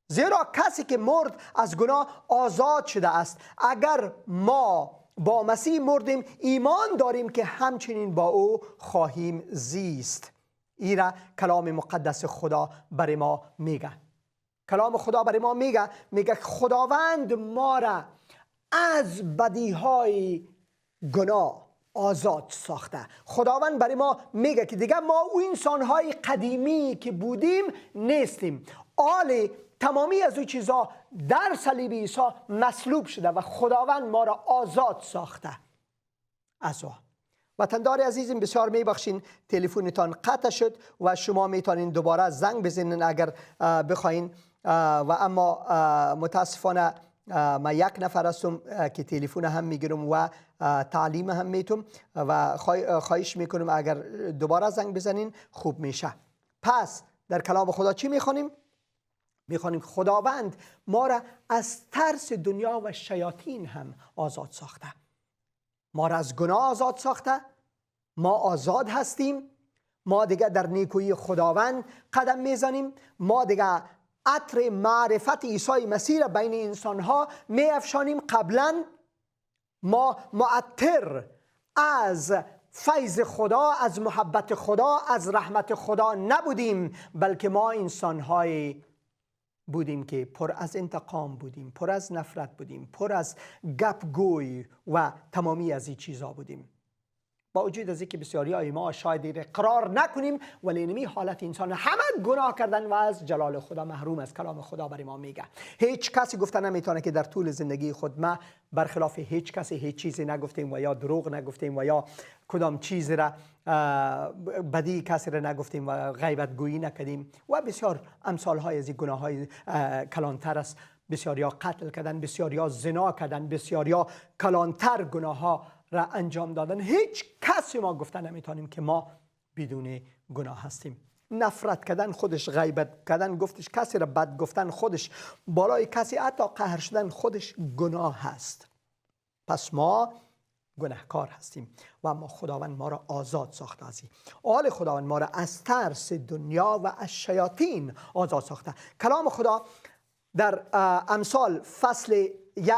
زیرا کسی که مرد از گناه آزاد شده است. اگر ما با مسیح مردیم، ایمان داریم که همچنین با او خواهیم زیست. این را کلام مقدس خدا برای ما میگه. کلام خدا برای ما میگه خداوند ما را از بدیهای گناه آزاد ساخته. خداوند برای ما میگه که دیگه ما او انسانهای قدیمی که بودیم نیستیم. آل تمامی از او چیزا در صلیب عیسی مصلوب شده و خداوند ما را آزاد ساخته از او. وطندار عزیزم بسیار میبخشین تلفنتان قطع شد و شما میتونین دوباره زنگ بزنین اگر بخواین. و اما متاسفانه ما یک نفر هستم که تلفن هم میگیرم و تعلیم هم میتونم و خواهش میکنم اگر دوباره زنگ بزنین خوب میشه. پس در کلام خدا چی میخوانیم؟ میخوانیم خداوند ما را از ترس دنیا و شیاطین هم آزاد ساخته. ما را از گناه آزاد ساخته. ما آزاد هستیم. ما دیگه در نیکویی خداوند قدم میزنیم. ما دیگه عطر معرفت عیسی مسیح را بین انسانها می افشانیم. قبلا ما معطر از فیض خدا، از محبت خدا، از رحمت خدا نبودیم، بلکه ما انسانهای بودیم که پر از انتقام بودیم، پر از نفرت بودیم، پر از گپگوی و تمامی از این چیزا بودیم. با وجود از اینکه بسیاری های ما شاید اقرار نکنیم، ولی اینمی حالت انسان همه گناه کردن و از جلال خدا محروم است. کلام خدا برای ما میگه هیچ کسی گفته نمیتونه که در طول زندگی خود ما برخلاف هیچ کسی هیچ چیزی نگفتیم و یا دروغ نگفتیم و یا کدام چیزی را بدی کسی را نگفتیم و غیبت گویی نکردیم و بسیار امثال های از این گناه های کلانتر است. بسیاریا قتل کردن، بسیاریا زنا کردن، بسیاریا کلانتر گناه ها را انجام دادن. هیچ کسی ما گفتن نمیتونیم که ما بدون گناه هستیم. نفرت کردن خودش، غیبت کردن گفتش، کسی را بد گفتن خودش، بالای کسی حتی قهر شدن خودش گناه هست. پس ما گناهکار هستیم و اما خداوند ما را آزاد ساخته است. آل خداوند ما را از ترس دنیا و از شیاطین آزاد ساخته. کلام خدا در امثال فصل 1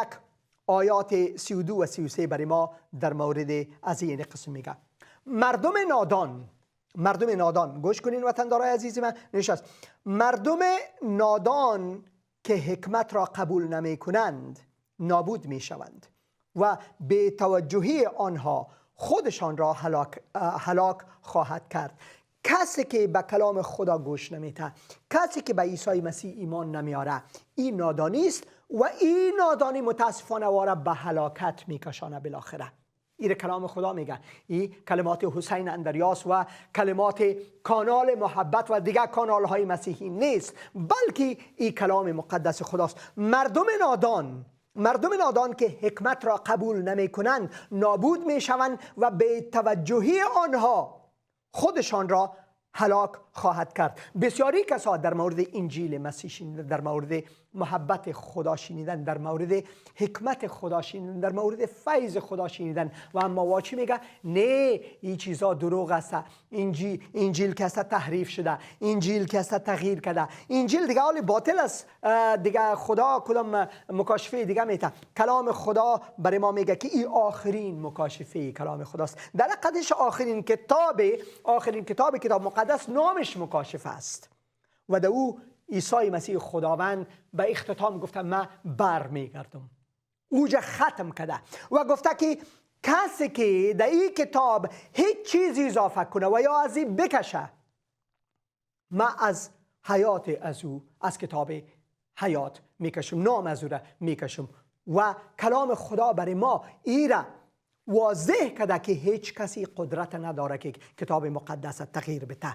آیات 32 و 33 برای ما در مورد از این قسم میگه. مردم نادان گوش کنین وطندارای عزیز من نشست. مردم نادان که حکمت را قبول نمی کنند نابود می شوند و به توجهی آنها خودشان را هلاک خواهد کرد. کسی که به کلام خدا گوش نمیده، کسی که به عیسی مسیح ایمان نمیاره، این نادانی است و این نادانی متاسفانه واره به هلاکت میکشانه بالاخره. این کلام خدا میگه. این کلمات حسین اندریاس و کلمات کانال محبت و دیگر کانال های مسیحی نیست، بلکه این کلام مقدس خداست. مردم نادان که حکمت را قبول نمی کنند نابود می شوند و به توجهی آنها خودشان را هلاک خواهد کرد. بسیاری کسا در مورد انجیل مسیح شنیدن، در مورد محبت خدا شنیدن، در مورد حکمت خدا شنیدن، در مورد فیض خدا شنیدن و اما واچی میگه نه این چیزا دروغ است، انجیل که است تحریف شده، انجیل که است تغییر کرده، انجیل دیگه حال باطل است، دیگه خدا کدام مکاشفه دیگه میته. کلام خدا برای ما میگه که این آخرین مکاشفه کلام خداست. در حقیقتش آخرین کتاب مقدس نامش مکاشفه است و در او عیسی مسیح خداوند به اختتام گفته من بر میگردم، اوجا ختم کرده و گفته که کسی که در این کتاب هیچ چیزی اضافه کنه و یا از این بکشه، من از حیات از کتاب حیات میکشم، نام از او را میکشم. و کلام خدا برای ما ایره واضح کرده که هیچ کسی قدرت نداره که کتاب مقدس تغییر بده.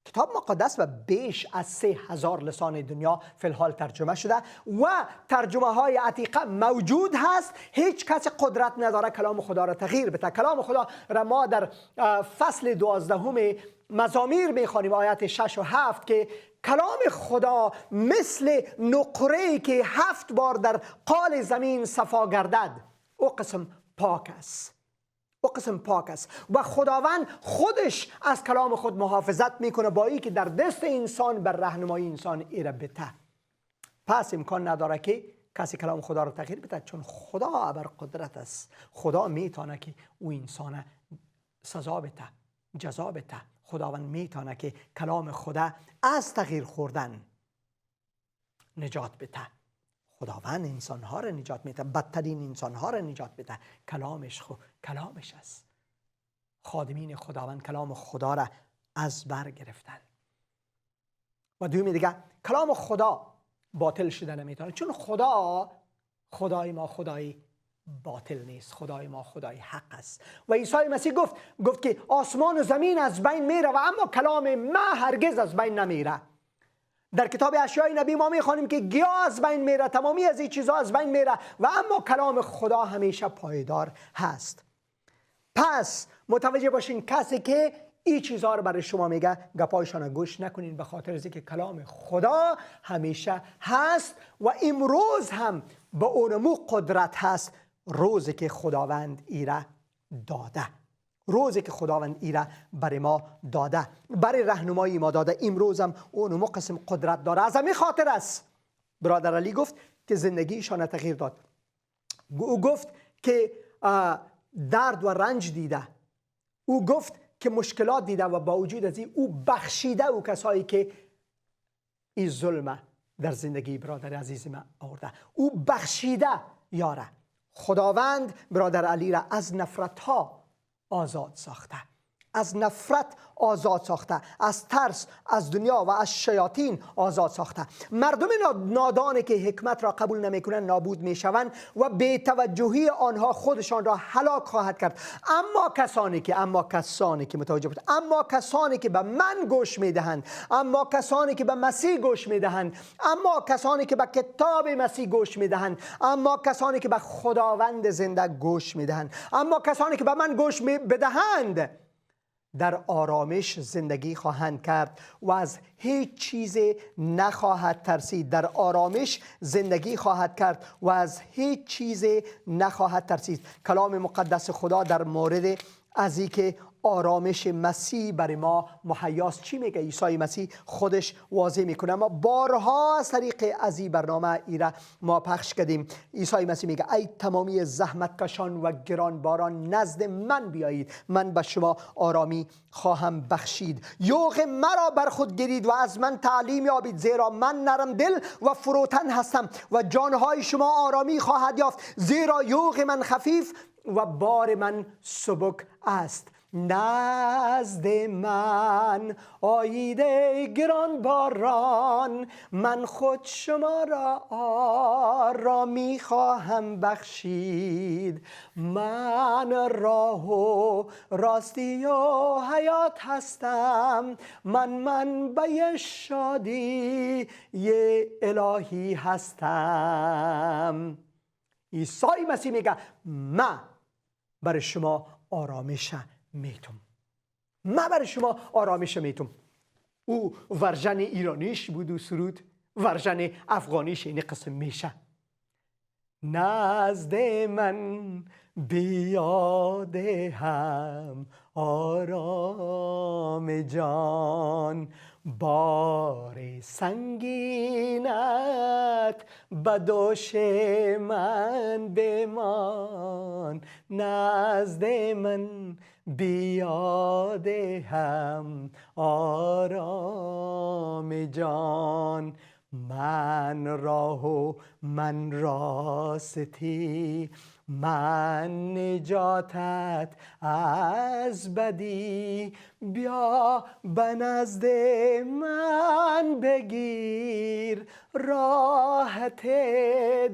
کتاب مقدس و بیش از 3000 لسان دنیا فی الحال ترجمه شده و ترجمه های عتیقه موجود هست. هیچ کسی قدرت نداره کلام خدا را تغییر بده. کلام خدا را ما در فصل 12 مزامیر میخوانیم، آیات 6 و 7 که کلام خدا مثل نقره‌ای که 7 بار در قال زمین صفا گردد، او قسم پاک است. و خداوند خودش از کلام خود محافظت میکنه با این که در دست انسان بر راهنمایی انسان ایره بته. پس امکان نداره که کسی کلام خدا را تغییر بده، چون خدا ابر قدرت است. خدا میتونه که او انسان سزا بده، جزا بده. خداوند میتونه که کلام خدا از تغییر خوردن نجات بده. خداوند انسانها را نجات میده، بدترین انسانها را نجات بده. کلامش است. خادمین خداوند کلام خدا را از بر گرفتن. و دومی دیگه کلام خدا باطل شده نمیتونه، چون خدای ما خدای باطل نیست، خدای ما خدای حق است. و عیسی مسیح گفت که آسمان و زمین از بین میره و اما کلام ما هرگز از بین نمیره. در کتاب اشعیا نبی ما میخوانیم که گیاه از بین میره، تمامی از این چیزها از بین میره و اما کلام خدا همیشه پایدار هست. پس متوجه باشین کسی که این چیزها رو برای شما میگه گپایشان گوش نکنین، به خاطر از اینکه کلام خدا همیشه هست و امروز هم به اونمو قدرت هست. روزی که خداوند ایره داده، روزی که خداوند ایره برای ما داده، برای راهنمایی ما داده، امروز هم اونمو قسم قدرت داره. از همین خاطر است برادر علی گفت که زندگیشان تغییر داد. او گفت که درد و رنج دیده، او گفت که مشکلات دیده و با وجود از این او بخشیده او کسایی که این ظلم در زندگی برادر عزیز من آورده. او بخشیده یاره. خداوند برادر علی را از نفرت ها آزاد ساخته، از نفرت آزاد ساخته، از ترس از دنیا و از شیاطین آزاد ساخته. مردم نادانی که حکمت را قبول نمیکنند نابود میشوند و به توجهی آنها خودشان را هلاک خواهد کرد. اما کسانی که متوجه بود، اما کسانی که به من گوش میدهند، اما کسانی که به مسیح گوش میدهند، اما کسانی که به کتاب مسیح گوش میدهند، اما کسانی که به خداوند زنده گوش میدهند، اما کسانی که به من گوش بدهند در آرامش زندگی خواهند کرد و از هیچ چیز نخواهد ترسید. در آرامش زندگی خواهد کرد و از هیچ چیز نخواهد ترسید. کلام مقدس خدا در مورد از اینکه آرامش مسیح برای ما مهیاست چی میگه؟ عیسی مسیح خودش واضح میکنه. ما بارها از طریق از این برنامه ایره ما پخش کردیم. عیسی مسیح میگه ای تمامی زحمت کشان و گرانباران نزد من بیایید، من به شما آرامی خواهم بخشید. یوغ مرا بر خود گیرید و از من تعلیم یابید، زیرا من نرم دل و فروتن هستم و جانهای شما آرامی خواهد یافت، زیرا یوغ من خفیف و بار من سبک است. نزد من آیید ای گران باران، من خود شما را آرامی خواهم بخشید. من راه و راستی و حیات هستم، من منبع شادی الهی هستم. عیسی مسیح میگه من برای شما آرامش میتم، من برای شما آرامش میتم. او ورژن ایرانیش بود و سرود، ورژن افغانیش این قسم میشه: نزد من بیاده هم آرام جان، بار سنگینت به دوش من بمان. نزد من بیاده هم آرام جان، من راه و من راستی، من نجاتت از بدی. بیا به نزد من بگیر راحت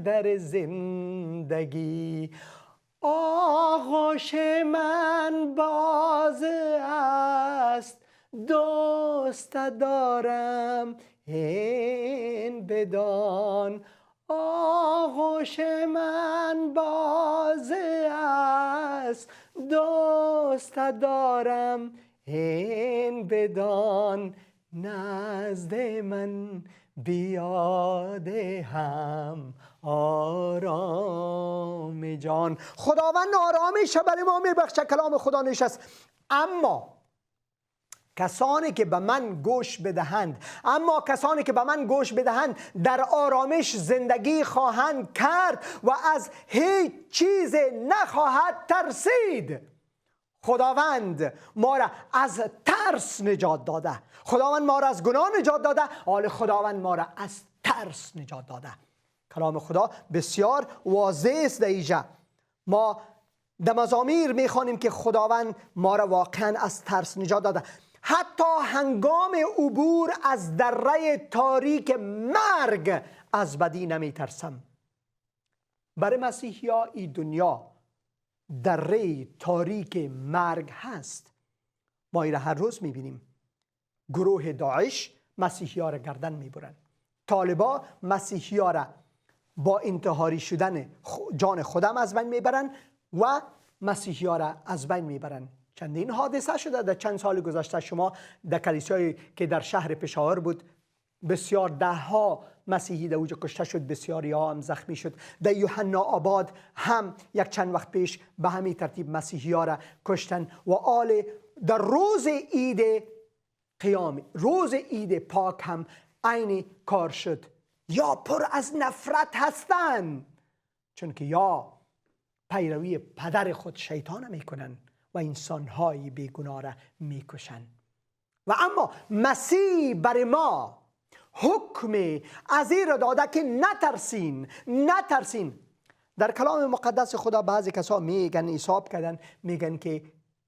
در زندگی. آغوش من باز است، دوست دارم این بدان. آغوش من باز است، دوست دارم این بدان. نزد من بیاده هم آرام جان. خداوند آرامش برای ما میبخشه، کلام خدا نشست. اما کسانی که به من گوش بدهند، اما کسانی که به من گوش بدهند در آرامش زندگی خواهند کرد و از هیچ چیز نخواهد ترسید. خداوند ما را از ترس نجات داده، خداوند ما را از گناه نجات داده، حال خداوند ما را از ترس نجات داده. کلام خدا بسیار واضح است. در اینجا ما در مزامیر میخوانیم که خداوند ما را واقعا از ترس نجات داده. حتی هنگام عبور از دره تاریک مرگ از بدی نمی ترسم. برای مسیحی ها این دنیا دره تاریک مرگ هست. ما این را هر روز میبینیم. گروه داعش مسیحی ها را گردن میبرند، طالبا مسیحی ها را با انتحاری شدن جان خودم از بین میبرند و مسیحی ها را از بین میبرند. چندین حادثه شده در چند سال گذشته. شما در کلیسایی که در شهر پشاور بود بسیار ده ها مسیحی در اونجا کشته شد، بسیاری ها هم زخمی شد. در یوحنا آباد هم یک چند وقت پیش به همین ترتیب مسیحی ها را کشتن. و آل در روز عید قیام، روز عید پاک هم عین کار شد. یا پر از نفرت هستند، چون که یا پیروی پدر خود شیطان میکنن و انسانهای بیگناه را میکشن. و اما مسیح برای ما حکم از این را داده که نترسین، نترسین. در کلام مقدس خدا بعضی کسا میگن، حساب کردن، میگن که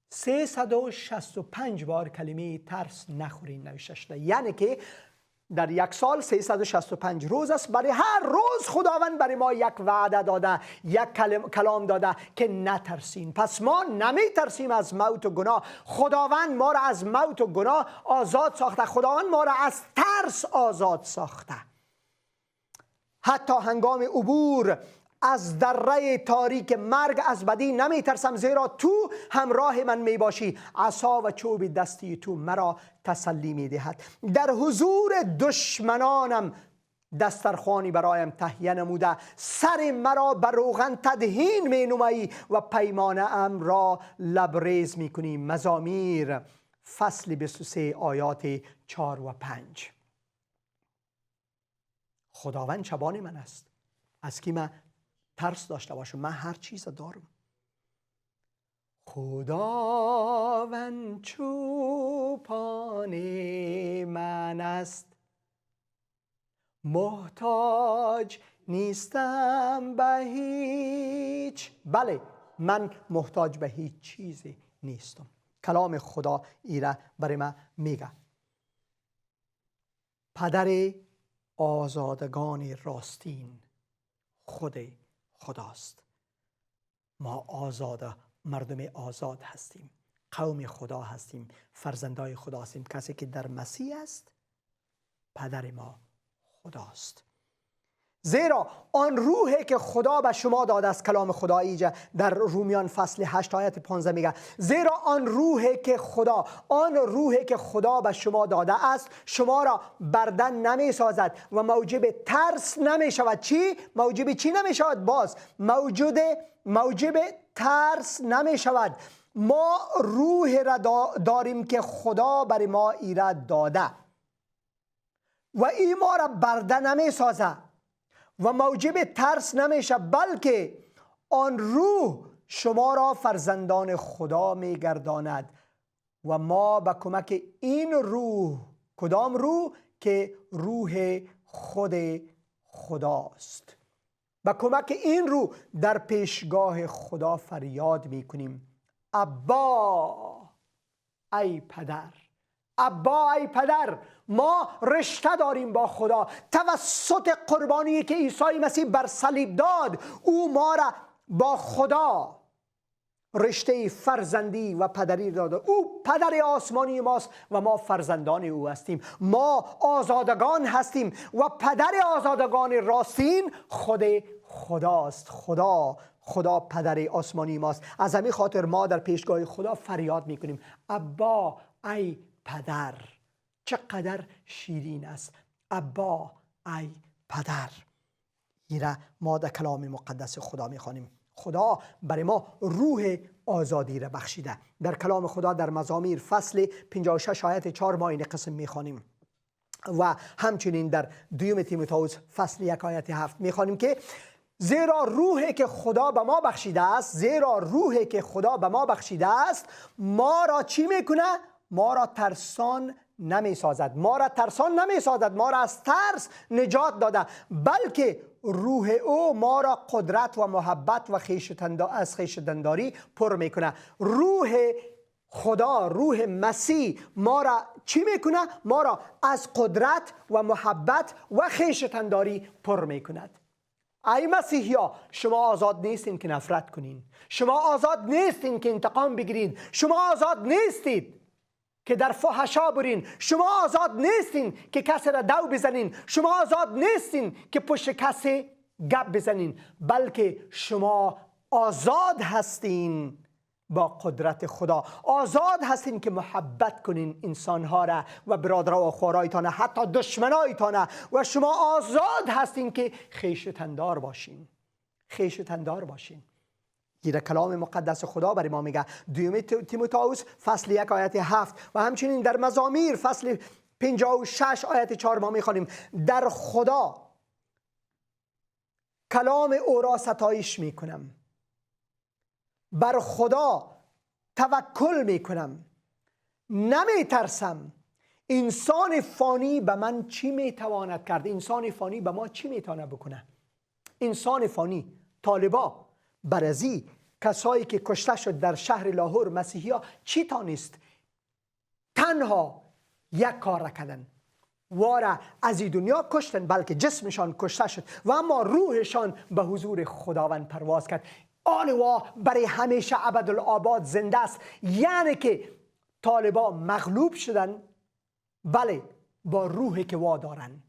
365 بار کلمه ترس نخورین نوشته شده. یعنی که در یک سال 365 روز است. برای هر روز خداوند برای ما یک وعده داده، یک کلام داده که نترسین. پس ما نمی ترسیم از موت و گناه. خداوند ما را از موت و گناه آزاد ساخته، خداوند ما را از ترس آزاد ساخته. حتی هنگام عبور از دره تاریک مرگ از بدی نمی ترسم، زیرا تو همراه من می باشی. عصا و چوب دستی تو مرا تسلی می دهد. در حضور دشمنانم دسترخوانی برایم تهیه نموده. سر مرا بر روغن تدهین می نمایی و پیمانه ام را لبریز می کنی. مزامیر فصل 23 آیات 4 و 5. خداوند چبان من است، از کی من ترس داشته باشم؟ من هر چیز دارم. خداوند چوپان من است، محتاج نیستم به هیچ. بله، من محتاج به هیچ چیزی نیستم. کلام خدا ایره برای ما میگه پدر آزادگان راستین خود خداست. ما آزاده، مردم آزاد هستیم، قوم خدا هستیم، فرزندای خدا هستیم. کسی که در مسیح است پدر ما خداست. زیرا آن روحی که خدا به شما داده است، کلام خدا اینجا در رومیان فصل 8 آیت 15 میگه زیرا آن روحی که خدا به شما داده است شما را بردن نمی سازد و موجب ترس نمی شود. چی؟ موجب چی نمی شود؟ باز موجب ترس نمی شود. ما روح را داریم که خدا برای ما ایره داده و این ما را بردن نمی سازد و موجب ترس نمیشه، بلکه آن روح شما را فرزندان خدا میگرداند و ما به کمک این روح، کدام روح؟ که روح خود خداست، به کمک این روح در پیشگاه خدا فریاد میکنیم ابا ای پدر. ابا ای پدر. ما رشته داریم با خدا توسط قربانی که عیسی مسیح بر صلیب داد. او ما را با خدا رشته فرزندی و پدری داده. او پدر آسمانی ماست و ما فرزندان او هستیم. ما آزادگان هستیم و پدر آزادگان راستین خود خداست. خدا پدر آسمانی ماست. از همین خاطر ما در پیشگاه خدا فریاد میکنیم ابا ای پدر. چقدر شیرین است ابا ای پدر. ایره ما در کلام مقدس خدا میخوانیم. خدا برای ما روح آزادی را بخشیده. در کلام خدا در مزامیر فصل 56 آیت 4 ما این قسم میخوانیم و همچنین در دوم تیموتائوس فصل 1 آیت 7 میخوانیم که زیرا روحی که خدا به ما بخشیده است ما را چی میکنه؟ ما را ترسان نمی سازد. ما را از ترس نجات داده، بلکه روح او ما را قدرت و محبت و از خویشتنداری پر میکنه. روح خدا، روح مسیح ما را چی میکنه؟ ما را از قدرت و محبت و خویشتنداری پر میکند. ای مسیحیا، شما آزاد نیستین که نفرت کنین. شما آزاد نیستین که انتقام بگیرید. شما آزاد نیستید که در فحشا برین. شما آزاد نیستین که کسی را دو بزنین. شما آزاد نیستین که پشت کسی گپ بزنین، بلکه شما آزاد هستین با قدرت خدا. آزاد هستین که محبت کنین انسانها را و برادرها و خوارایتان، حتی دشمنایتان، و شما آزاد هستین که خویشتندار باشین. گیره کلام مقدس خدا برای ما میگه دوم تیموتائوس فصل 1 آیت 7 و همچنین در مزامیر فصل 56 آیت 4 ما میخوانیم در خدا کلام او را ستایش میکنم، بر خدا توکل میکنم، نمیترسم. انسان فانی به من چی میتواند کرد؟ انسان فانی به ما چی میتواند بکنه؟ انسان فانی، طالبا، برزی، کسایی که کشته شد در شهر لاهور، مسیحیا، چی تانست؟ تنها یک کار کردن، واره از این دنیا کشتن، بلکه جسمشان کشته شد و اما روحشان به حضور خداوند پرواز کرد. آنوا برای همیشه ابدالآباد زنده است. یعنی که طالبا مغلوب شدن، بله، با روحی که وادارن،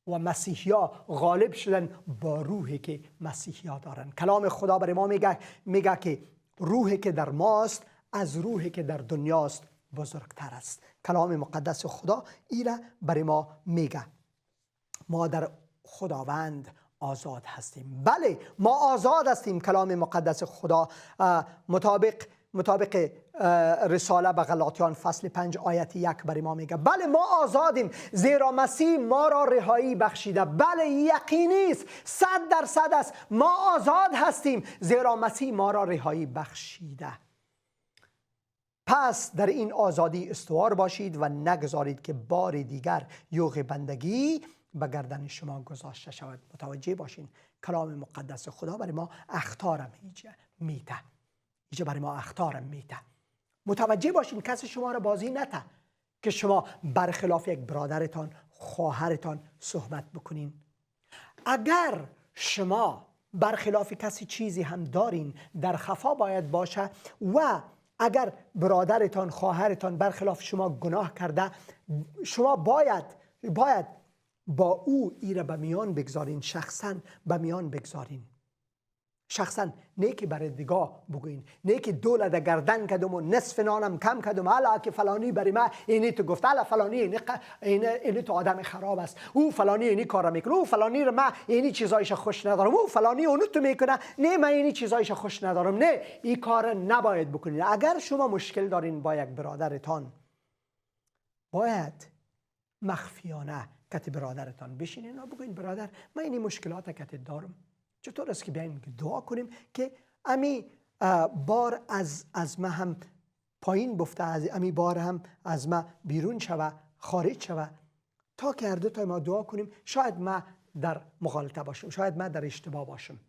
و مسیحیا غالب شدن با روحی که مسیحیا دارن. کلام خدا برای ما میگه که روحی که در ماست از روحی که در دنیاست بزرگتر است. کلام مقدس خدا ایره برای ما میگه ما در خداوند آزاد هستیم. بله، ما آزاد هستیم. کلام مقدس خدا مطابق رساله به غلاطیان فصل 5 آیت 1 برای ما میگه بله ما آزادیم، زیرا مسیح ما را رهایی بخشیده. بله، یقینی است، 100% است. ما آزاد هستیم زیرا مسیح ما را رهایی بخشیده. پس در این آزادی استوار باشید و نگذارید که بار دیگر یوغ بندگی به گردن شما گذاشته شود. متوجه باشین کلام مقدس خدا برای ما اخطارم میته، اینجا برای ما اخطارم میته. متوجه باشین کسی شما را بازی نته که شما برخلاف یک برادرتان، خواهرتان صحبت بکنین. اگر شما برخلاف کسی چیزی هم دارین، در خفا باید باشه. و اگر برادرتان، خواهرتان برخلاف شما گناه کرده، شما باید با او ایره به میان بگذارین، شخصا به میان بگذارین. شخصا نه که برای دیگاه بگوین، نه که دولت گردن کدم و نصف نانم کم کدم، حالا که فلانی برای ما اینی تو گفت، حالا فلانی اینی تو آدم خراب است، او فلانی اینی کار میکنه، او فلانی رو من اینی چیزایش خوش ندارم، او فلانی اونو تو میکنه، نه من اینی چیزایش خوش ندارم. نه، این کار نباید بکنین. اگر شما مشکل دارین با یک برادرتان، باید مخفیانه کت برادرتان بشینین و بگوین برادر من اینی مشکلات کت دارم، چطور است که بیاین دعا کنیم که امی بار از ما هم پایین بفته، از امی بار هم از ما بیرون شوه، خارج شوه، تا که هر دو تا ما دعا کنیم. شاید ما در مغالطه باشم، شاید ما در اشتباه باشم،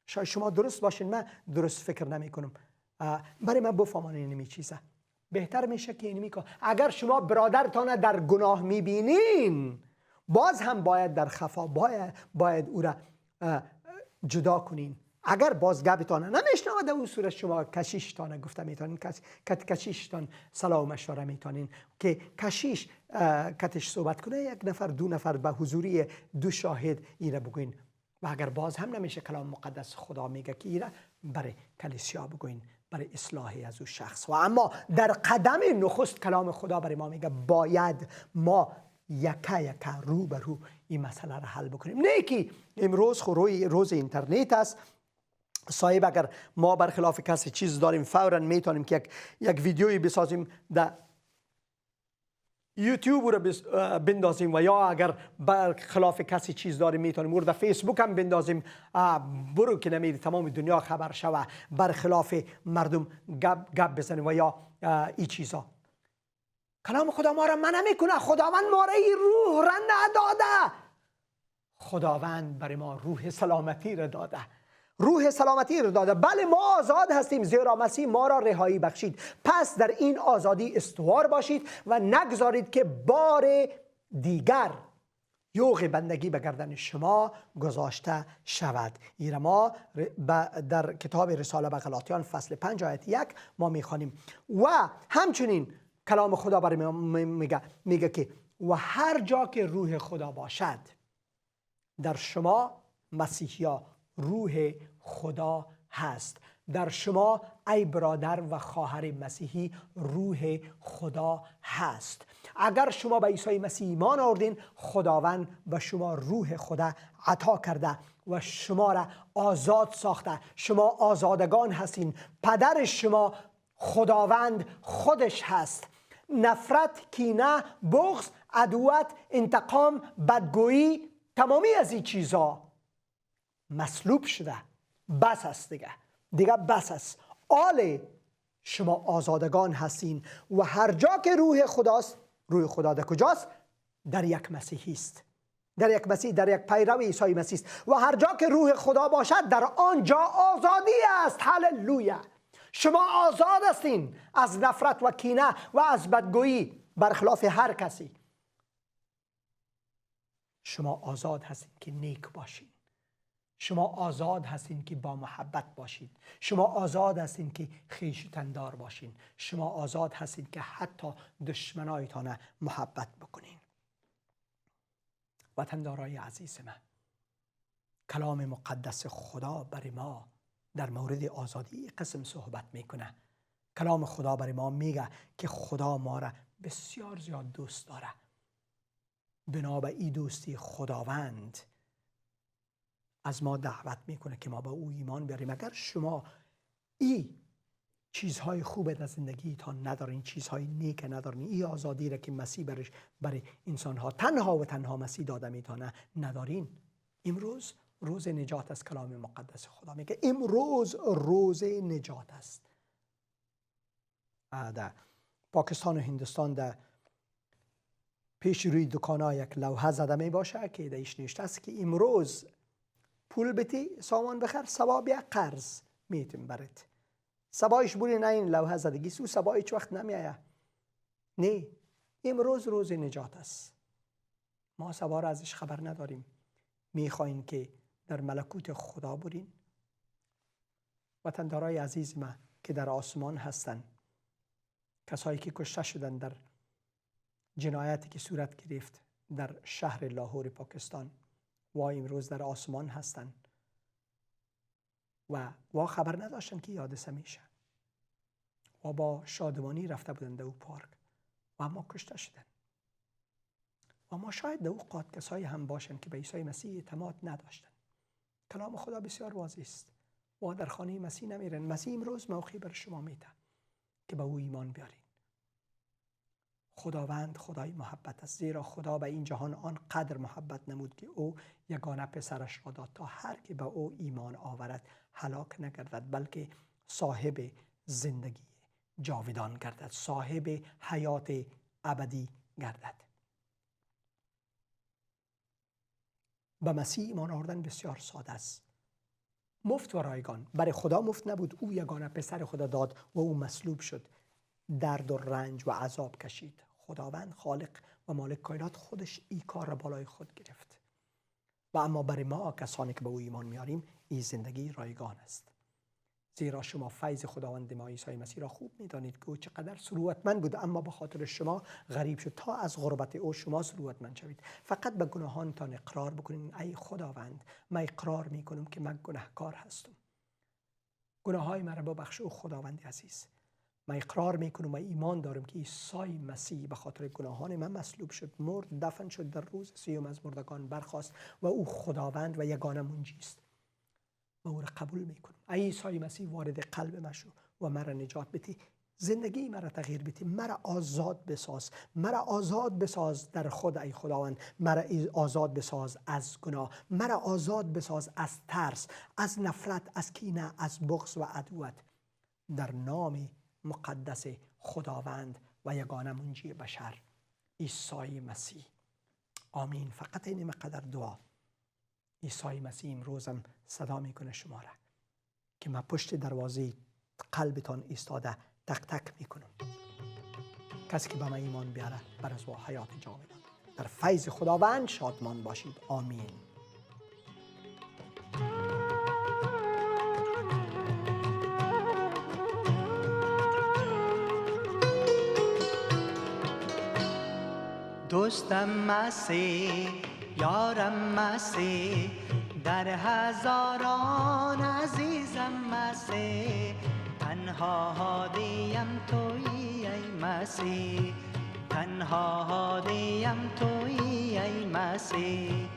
شاید شما درست باشین، من درست فکر نمی کنم. برای من بفهمن اینمی چیزه بهتر میشه که اینمی که اگر شما برادرتان در گناه میبینین، باز هم باید در خفا باید او را جدا کنین. اگر باز گبتانه نمیشنوه، در اون صورت شما کشیشتانه گفته میتونین، کشیشتان سلام مشوره میتونین که کشیش کتش صحبت کنه، یک نفر دو نفر به حضوری دو شاهد ایره بگوین. و اگر باز هم نمیشه، کلام مقدس خدا میگه که ایره برای کلیسیا بگوین، برای اصلاحی از او شخص. و اما در قدم نخست کلام خدا برای ما میگه باید ما یکه رو به رو این مسئله را حل بکنیم. نه که امروز روز اینترنت است، صاحب اگر ما برخلاف کسی چیز داریم فوراً میتونیم که یک ویدیویی بسازیم در یوتیوب رو بندازیم، و یا اگر برخلاف کسی چیز داریم میتونیم او رو در فیسبوک هم بندازیم، برو که نمیری تمام دنیا خبر شوه، برخلاف مردم گپ بزنیم و یا این چیزا. کلام خدا ما را منع میکنه. خداوند ما را این روح را نداده. خداوند برای ما روح سلامتی را داده، روح سلامتی را داده. بله ما آزاد هستیم، زیرا مسیح ما را رهایی بخشید. پس در این آزادی استوار باشید و نگذارید که بار دیگر یوغ بندگی به گردن شما گذاشته شود. این ما در کتاب رساله به غلاطیان فصل 5 آیه 1 ما میخوانیم. و همچنین کلام خدا برای ما میگه که و هر جا که روح خدا باشد، در شما مسیحیا روح خدا هست. در شما ای برادر و خواهر مسیحی روح خدا هست. اگر شما به عیسی مسیح ایمان آوردین، خداوند به شما روح خدا عطا کرده و شما را آزاد ساخته. شما آزادگان هستین. پدر شما خداوند خودش هست. نفرت، کینه، بغض، عداوت، انتقام، بدگویی، تمامی از این چیزا مسلوب شده. بس است دیگه بس است. آل شما آزادگان هستین و هر جا که روح خداست، روح خدا در کجاست؟ در یک مسیحی است، در یک مسیح، در یک پیرو عیسی مسیح است. و هر جا که روح خدا باشد، در آنجا آزادی است. هللویا. شما آزاد هستین از نفرت و کینه و از بدگویی برخلاف هر کسی. شما آزاد هستین که نیک باشین. شما آزاد هستین که با محبت باشین. شما آزاد هستین که خویشتندار باشین. شما آزاد هستین که حتی دشمنایتان محبت بکنین. وطندارای عزیز من، کلام مقدس خدا برای ما در مورد آزادی قسم صحبت میکنه. کلام خدا برای ما میگه که خدا ما را بسیار زیاد دوست داره. بنا به این دوستی خداوند از ما دعوت میکنه که ما به او ایمان بیاریم. اگر شما این چیزهای خوب در زندگیتان ندارین، چیزهای نیک ندارین، این آزادی را که مسیح برای انسانها تنها و تنها مسیح داده میتونه ندارین، امروز روز نجات است. کلام مقدس خدا میگه امروز روز نجات است. در پاکستان و هندوستان در پیش روی دکانا یک لوحه زده می باشه که درش نوشته است که امروز پول بتی سامان بخر ثواب یک قرض میتیم برات. سبایش بوری نه این لوحه زدگی سو سبا هیچ وقت نمیایه. نه، امروز روز نجات است. ما سبا را ازش خبر نداریم. میخواین که در ملکوت خدا برین. وطندارای عزیز ما که در آسمان هستن، کسایی که کشته شدن در جنایتی که صورت گرفت در شهر لاهور پاکستان و امروز در آسمان هستن و خبر نداشتن که حادثه میشه و با شادمانی رفته بودن در او پارک و اما کشته شدن. و ما شاید در اوقات کسایی هم باشن که به عیسی مسیح اعتماد نداشتن. کلام خدا بسیار واضح است و در خانه مسیح نمیرن. مسیح امروز موقعی بر شما میده که به او ایمان بیارین. خداوند خدای محبت است، زیرا خدا به این جهان آنقدر محبت نمود که او یگانه پسرش را داد تا هر که به او ایمان آورد هلاک نگردد بلکه صاحب زندگی جاودان گردد، صاحب حیات ابدی گردد. به مسیح ایمان آوردن بسیار ساده است، مفت و رایگان. برای خدا مفت نبود، او یگانه پسر خدا داد و او مصلوب شد، درد و رنج و عذاب کشید. خداوند خالق و مالک کائنات خودش این کار را بالای خود گرفت. و اما برای ما کسانی که به او ایمان میاریم این زندگی رایگان است. زیرا شما فیض خداوند ما عیسی مسیح را خوب میدانید که او چقدر ثروتمند بود اما به خاطر شما غریب شد تا از غربت او شما ثروتمند شوید. فقط به گناهانتان اقرار بکنید: ای خداوند، من اقرار میکنم که من گناهکار هستم، گناههای مرا ببخش او خداوند عزیز. من اقرار میکنم و ایمان دارم که عیسی مسیح به خاطر گناهان من مصلوب شد، مرد، دفن شد، در روز سیوم از مردگان برخاست و او خداوند و یگانه منجی است. من او را قبول میکنم. ای عیسی مسیح، وارد قلب من شو و مرا نجات بده، زندگی مرا تغییر بده، مرا آزاد بساز، مرا آزاد بساز در خود ای خداوند، مرا آزاد بساز از گناه، مرا آزاد بساز از ترس، از نفرت، از کینه، از بغض و عداوت، در نام مقدس خداوند و یگانه منجی بشر عیسی مسیح. آمین. فقط این مقدر دعا. عیسی مسیح امروزم صدا میکنه شما را که من پشت دروازه قلبتان ایستاده تک تک میکنم. کسی که به من ایمان بیاره بر از حیات جاودان. در فیض خداوند شادمان باشید. آمین.
دوستم مسیح، یارم مسیح، در هزاران عزیزم مسیح، تنها هادیم تویی ای مسیح، تنها هادیم تویی ای مسیح.